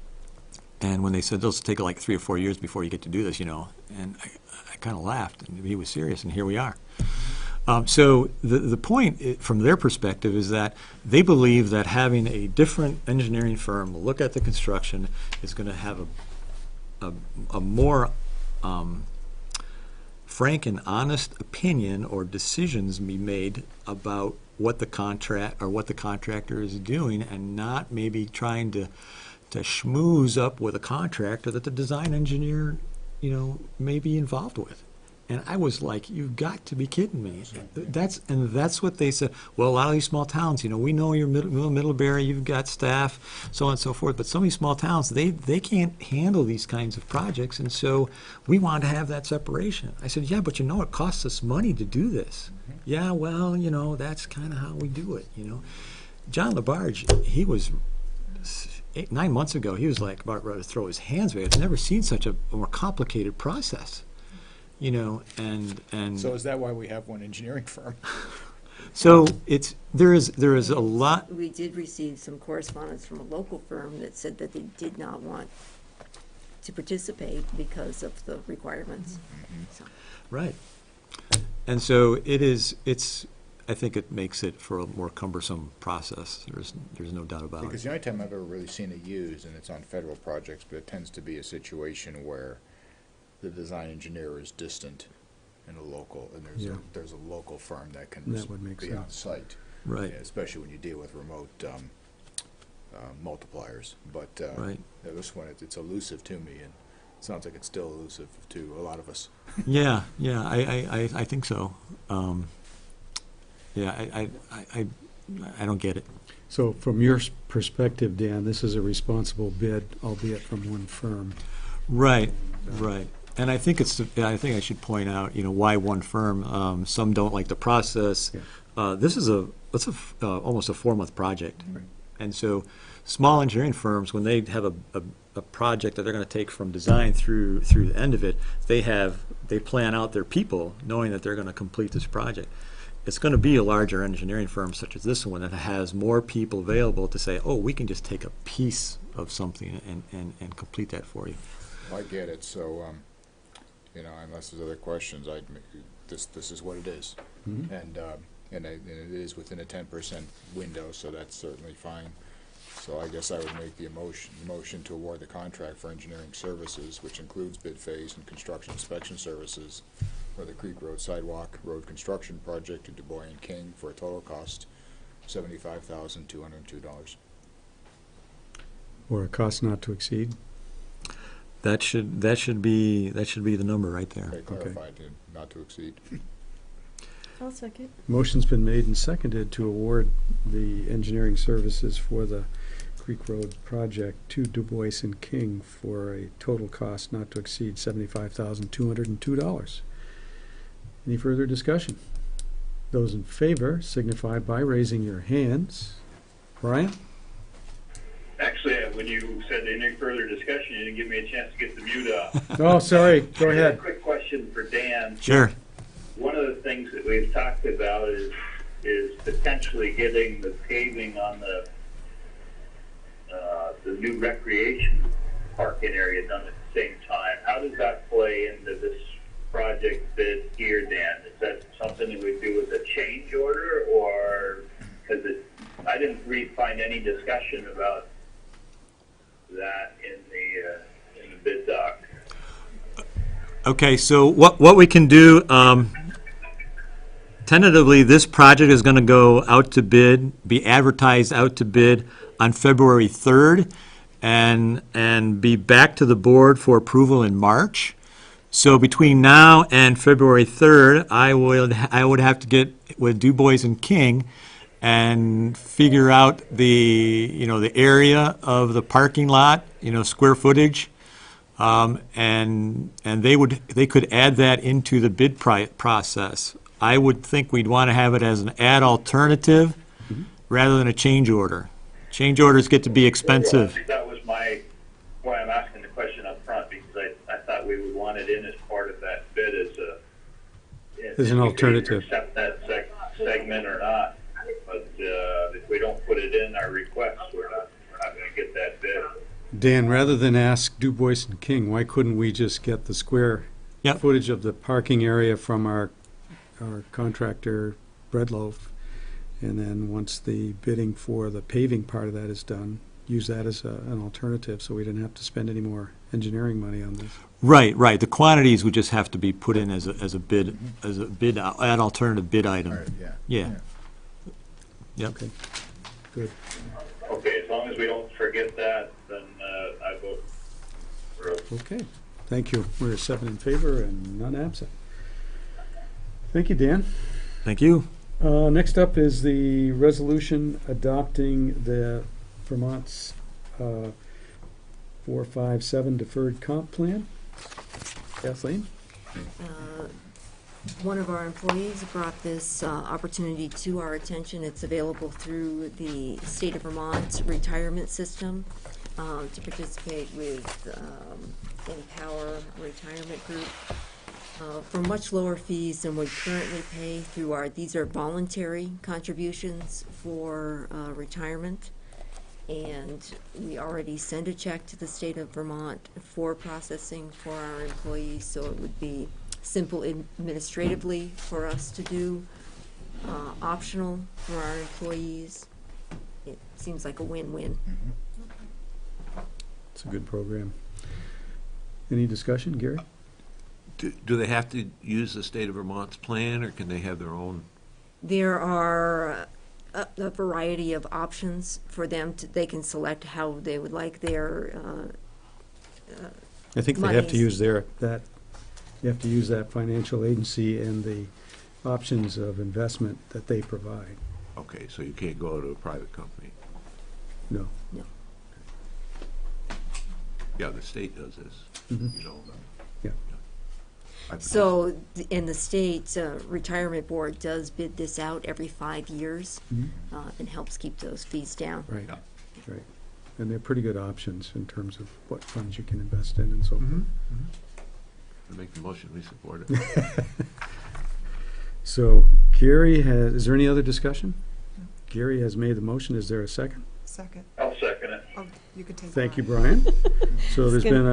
and when they said those take like 3 or 4 years before you get to do this, you know, and I kind of laughed, and he was serious, and here we are. So the point from their perspective is that they believe that having a different engineering firm look at the construction is going to have a more frank and honest opinion or decisions be made about what the contractor is doing, and not maybe trying to schmooze up with a contractor that the design engineer, you know, may be involved with. And I was like, you've got to be kidding me. That's what they said. Well, a lot of these small towns, you know, we know you're Middlebury, you've got staff, so on and so forth, but some of these small towns, they can't handle these kinds of projects, and so we want to have that separation. I said, yeah, but you know, it costs us money to do this. Yeah, well, you know, that's kind of how we do it, you know. John LaBarge, he was 9 months ago, he was like about ready to throw his hands away. I've never seen such a more complicated process. You know, and So is that why we have one engineering firm? So there is a lot. We did receive some correspondence from a local firm that said that they did not want to participate because of the requirements. So. Right. And so it's, I think it makes it for a more cumbersome process. There's no doubt about it. Because the only time I've ever really seen it used, and it's on federal projects, but it tends to be a situation where the design engineer is distant and a local, and there's a local firm that can That would make be on sense. site. Right. Especially when you deal with remote multipliers. But Right. This one, it's elusive to me, and it sounds like it's still elusive to a lot of us. Yeah, I think so. I don't get it. So from your perspective, Dan, this is a responsible bid, albeit from one firm. Right. And I think I think I should point out, you know, why one firm. Some don't like the process. Yeah. This is almost a 4-month project, Right. and so small engineering firms, when they have a project that they're going to take from design through the end of it, they plan out their people knowing that they're going to complete this project. It's going to be a larger engineering firm such as this one that has more people available to say, oh, we can just take a piece of something and complete that for you. I get it, so, you know, unless there's other questions, this is what it is. Mhm. And it is within a 10% window, so that's certainly fine. So I guess I would make the motion to award the contract for engineering services, which includes bid phase and construction inspection services for the Creek Road Sidewalk Road Construction Project to Du Bois and King for a total cost of $75,202. Or a cost not to exceed? That should be the number right there. Okay, clarified to not to exceed. I'll second. Motion's been made and seconded to award the engineering services for the Creek Road project to Du Bois and King for a total cost not to exceed $75,202. Any further discussion? Those in favor signify by raising your hands. Brian? Actually, when you said any further discussion, you didn't give me a chance to get the mute off. Oh, sorry. Go I had ahead. a quick question for Dan. Sure. One of the things that we've talked about is potentially getting the paving on the new recreation parking area done at the same time. How does that play into this project bid here, Dan? Is that something that we do with a change order, or because I didn't find any discussion about that in the bid doc. Okay, so what we can do, tentatively, this project is going to go out to bid, be advertised out to bid on February 3rd, and be back to the board for approval in March. So between now and February 3rd, I would have to get with Du Bois and King and figure out the area of the parking lot, square footage, and they could add that into the bid process. I would think we'd want to have it as an ad alternative rather than a change order. Change orders get to be expensive. That was why I'm asking the question up front, because I thought we would want it in as part of that bid As an alternative. Accept that segment or not, but if we don't put it in our request, we're not going to get that bid. Dan, rather than ask Du Bois and King, why couldn't we just get the square footage of the parking area from our contractor, Breadloaf, and then once the bidding for the paving part of that is done, use that as an alternative, so we didn't have to spend any more engineering money on this. Right. The quantities would just have to be put in as a bid, an alternative bid item. All right, Yeah. Yep. Okay, good. Okay, as long as we don't forget that, then I vote for it. Okay, thank you. We're 7 in favor and none absent. Thank you, Dan. Thank you. Next up is the resolution adopting the Vermont's 457 deferred comp plan. Kathleen? One of our employees brought this opportunity to our attention. It's available through the State of Vermont retirement system to participate with Empower Retirement Group for much lower fees than we currently pay through these are voluntary contributions for retirement. And we already send a check to the State of Vermont for processing for our employees, so it would be simple administratively for us to do, optional for our employees. It seems like a win-win. It's a good program. Any discussion, Gary? Do they have to use the state of Vermont's plan, or can they have their own? There are a variety of options for them. They can select how they would like their I think they have to monies. use you have to use that financial agency and the options of investment that they provide. Okay, so you can't go to a private company. No. No. Yeah, the state does this, Mhm. you know. Yeah. So, in the state retirement board does bid this out every 5 years Mhm. and helps keep those fees down. Right, right. And they're pretty good options in terms of what funds you can invest in and so forth. I make the motion, we support it. So Gary is there any other discussion? Gary has made the motion. Is there a second? Second. I'll second it. Oh, you can take Thank you, Brian. Brian. So there's been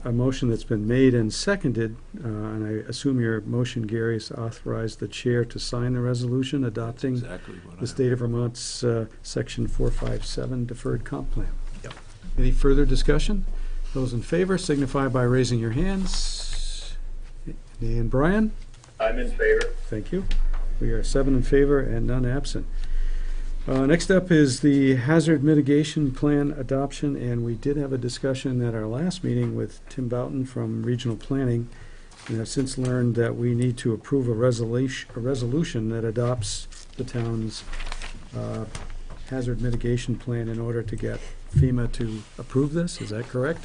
a motion that's been made and seconded, and I assume your motion, Gary, is to authorize the chair to sign the resolution adopting Exactly what I. the State of Vermont's Section 457 deferred comp plan. Yep. Any further discussion? Those in favor signify by raising your hands. And Brian? I'm in favor. Thank you. We are 7 in favor and none absent. Next up is the hazard mitigation plan adoption, and we did have a discussion at our last meeting with Tim Boughton from Regional Planning, and have since learned that we need to approve a resolution that adopts the town's hazard mitigation plan in order to get FEMA to approve this. Is that correct?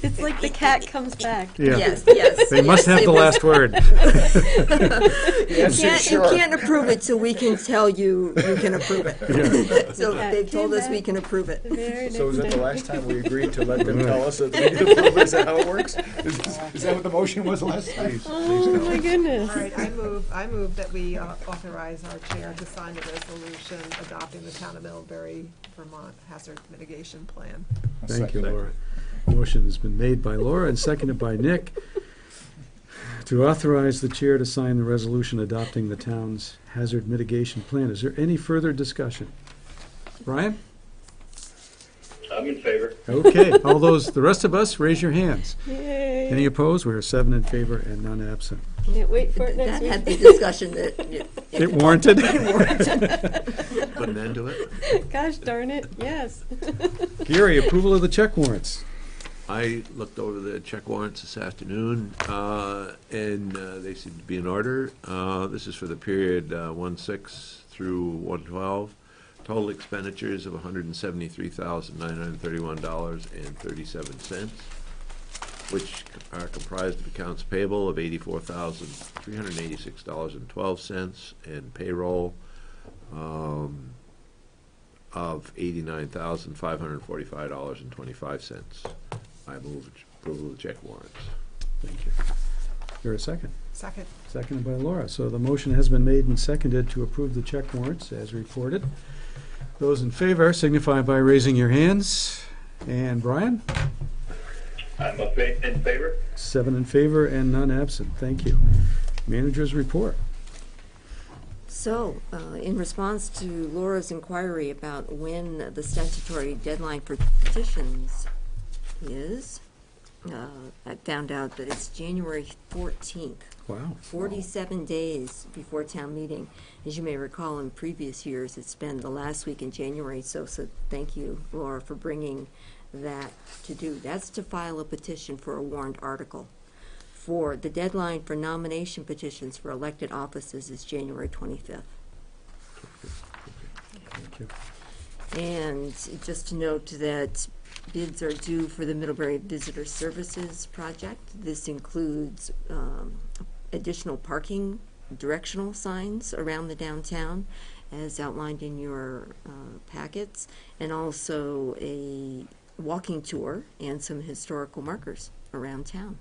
It's like the cat comes back. Yeah. Yes, yes. They must yes, have the last word. You can't approve it till we can tell you you can approve it. Yeah. So Yeah. they've told us we can approve it. So is that the last time we agreed to let them tell us that we need to approve it? Is that how it works? Is that what the motion was last time? Oh, my goodness. All right, I move that we authorize our chair to sign the resolution adopting the Town of Middlebury, Vermont Hazard Mitigation Plan. Thank you, Laura. Motion has been made by Laura and seconded by Nick to authorize the chair to sign the resolution adopting the town's hazard mitigation plan. Is there any further discussion? Brian? I'm in favor. Okay, all those, the rest of us, raise your hands. Yay. Any opposed? We're 7 in favor and none absent. Can't wait for it next That week. had the discussion that. It warranted? Put an end to it. Gosh darn it, yes. Gary, approval of the check warrants. I looked over the check warrants this afternoon, and they seem to be in order. This is for the period 1/6 through 1/12. Total expenditures of $173,931.37, which are comprised of accounts payable of $84,386.12 and payroll of $89,545.25. I move approval of the check warrants. Thank you. Here a second. Second. Seconded by Laura. So the motion has been made and seconded to approve the check warrants as reported. Those in favor signify by raising your hands. And Brian? I'm in favor. 7 in favor and none absent. Thank you. Manager's report. So, in response to Laura's inquiry about when the statutory deadline for petitions is, I found out that it's January 14th. Wow. 47 days before town meeting. As you may recall, in previous years, it's been the last week in January, so thank you, Laura, for bringing that to do. That's to file a petition for a warrant article. For the deadline for nomination petitions for elected offices is January 25th. Thank you. And just to note that bids are due for the Middlebury Visitor Services project. This includes additional parking directional signs around the downtown, as outlined in your packets, and also a walking tour and some historical markers around town.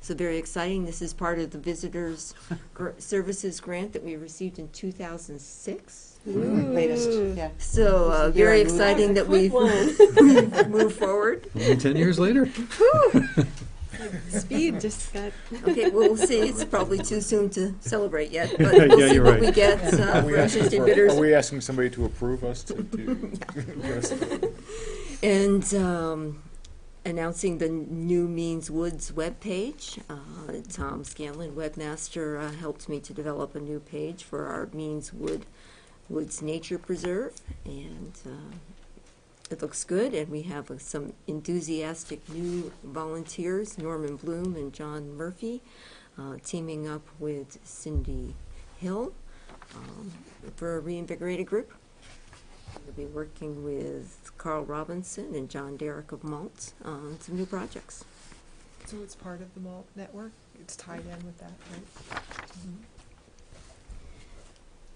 So very exciting. This is part of the Visitors Services grant that we received in 2006. Latest, yeah. So very exciting that we've moved forward. Only 10 years later. Speed just got. Okay, we'll see. It's probably too soon to celebrate yet, but we'll Yeah, see you're what right. we get for interested bidders. Are we asking somebody to approve us to And announcing the new Means Woods webpage. Tom Scanlon, webmaster, helped me to develop a new page for our Means Woods Nature Preserve, and it looks good, and we have some enthusiastic new volunteers, Norman Bloom and John Murphy, teaming up with Cindy Hill for a reinvigorated group. We'll be working with Carl Robinson and John Derrick of Malt on some new projects. So it's part of the malt network? It's tied in with that, right?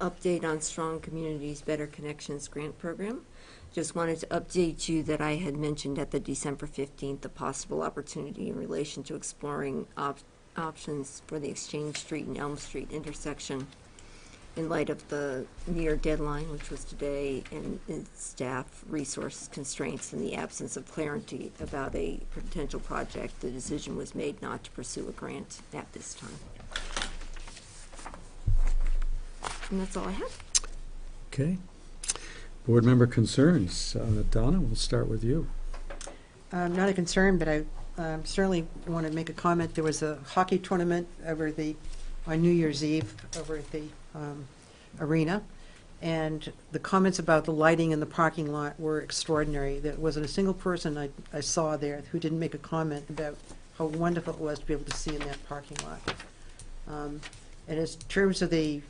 Update on Strong Communities Better Connections grant program. Just wanted to update you that I had mentioned at the December 15th the possible opportunity in relation to exploring options for the Exchange Street and Elm Street intersection in light of the near deadline, which was today, and staff resource constraints and the absence of clarity about a potential project. The decision was made not to pursue a grant at this time. And that's all I have. Okay. Board member concerns. Donna, we'll start with you. Not a concern, but I certainly want to make a comment. There was a hockey tournament on New Year's Eve over at the arena, And the comments about the lighting in the parking lot were extraordinary. There wasn't a single person I saw there who didn't make a comment about how wonderful it was to be able to see in that parking lot. And in terms of the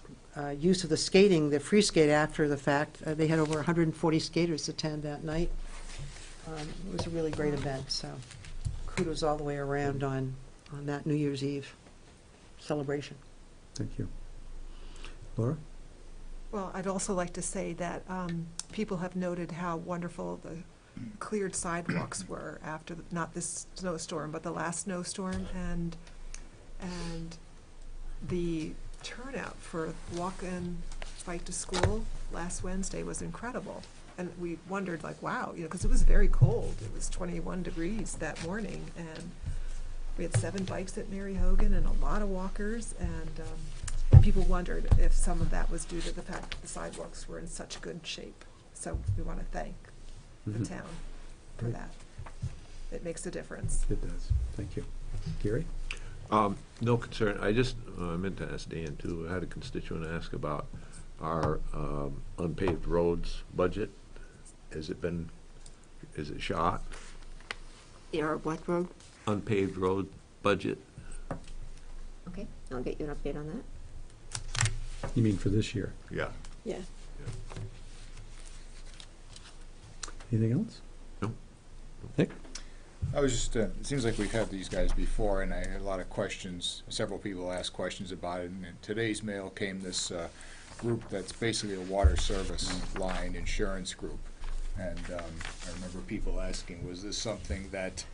use of the skating, the free skate after the fact, they had over 140 skaters attend that night. It was a really great event, so kudos all the way around on that New Year's Eve celebration. Thank you. Laura? Well, I'd also like to say that people have noted how wonderful the cleared sidewalks were after, not this snowstorm, but the last snowstorm, and the turnout for walk-in bike to school last Wednesday was incredible. And we wondered, like, wow, because it was very cold. It was 21 degrees that morning, and we had 7 bikes at Mary Hogan and a lot of walkers, and people wondered if some of that was due to the fact that the sidewalks were in such good shape. So we want to thank the town for Great. that. It makes a difference. It does. Thank you. Gary? No concern. I just meant to ask Dan, too. I had a constituent ask about our unpaved roads budget. Is it shot? Our what road? Unpaved road budget? Okay, I'll get you an update on that. You mean for this year? Yeah. Yeah. Anything else? No. Nick? I was just, it seems like we've had these guys before, and I had a lot of questions. Several people asked questions about it, and in today's mail came this group that's basically a water service line insurance group. And I remember people asking, was this something that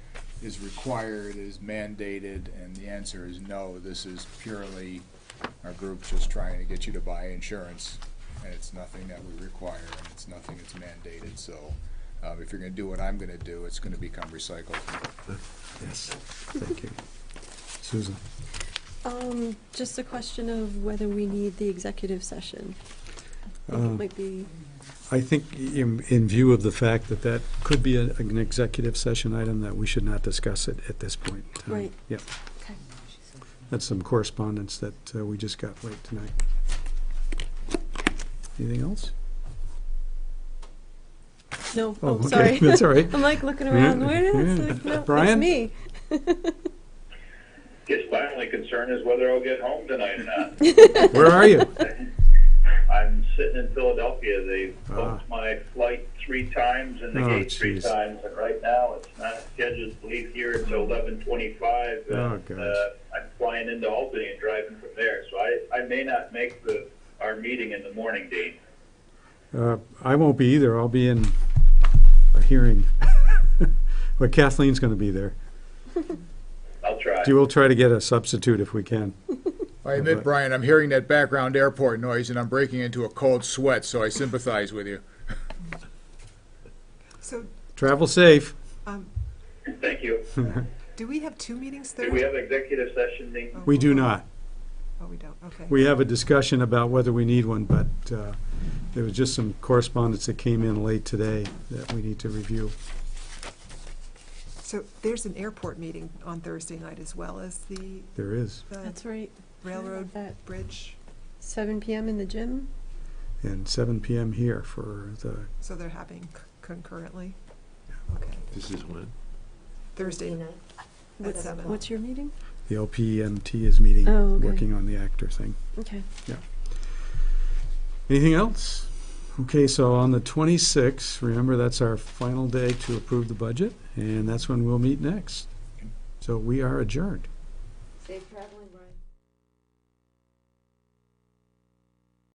is required, is mandated? And the answer is no. This is purely our group just trying to get you to buy insurance, and it's nothing that we require, and it's nothing that's mandated. So if you're going to do what I'm going to do, it's going to become recycled. Yes. Thank you. Susan? Just a question of whether we need the executive session. I think it might be. I think in view of the fact that that could be an executive session item, that we should not discuss it at this point in time. Right. Yep. Okay. That's some correspondence that we just got late tonight. Anything else? No, Oh, okay. sorry. That's all right. I'm like looking around. Yeah. Where is Yeah. it? No, Brian? it's me. Guess my only concern is whether I'll get home tonight or not. Where are you? I'm sitting in Philadelphia. They booked my flight 3 times and the gate 3 geez. times, and right now it's not scheduled to leave here until 11:25. Oh, And gosh. I'm flying into Albany and driving from there, so I may not make our meeting in the morning, Dean. I won't be either. I'll be in a hearing. But Kathleen's going to be there. I'll try. We'll try to get a substitute if we can. I admit, Brian, I'm hearing that background airport noise, and I'm breaking into a cold sweat, so I sympathize with you. So, Travel safe. Thank you. do we have 2 meetings Do Thursday? we have executive session, Dean? We do not. Oh, we don't, okay. We have a discussion about whether we need one, but there was just some correspondence that came in late today that we need to review. So there's an airport meeting on Thursday night as well as the There is. That's right. railroad That bridge. 7 p.m. in the gym. And 7 p.m. here for the, So they're having concurrently? Okay. This is when? Thursday night. at 7. What's your meeting? the LPMT is meeting, Oh, okay. working on the actor thing. Okay. Yeah. Anything else? Okay, so on the 26th, remember that's our final day to approve the budget, and that's when we'll meet next. So we are adjourned. Safe traveling, Brian.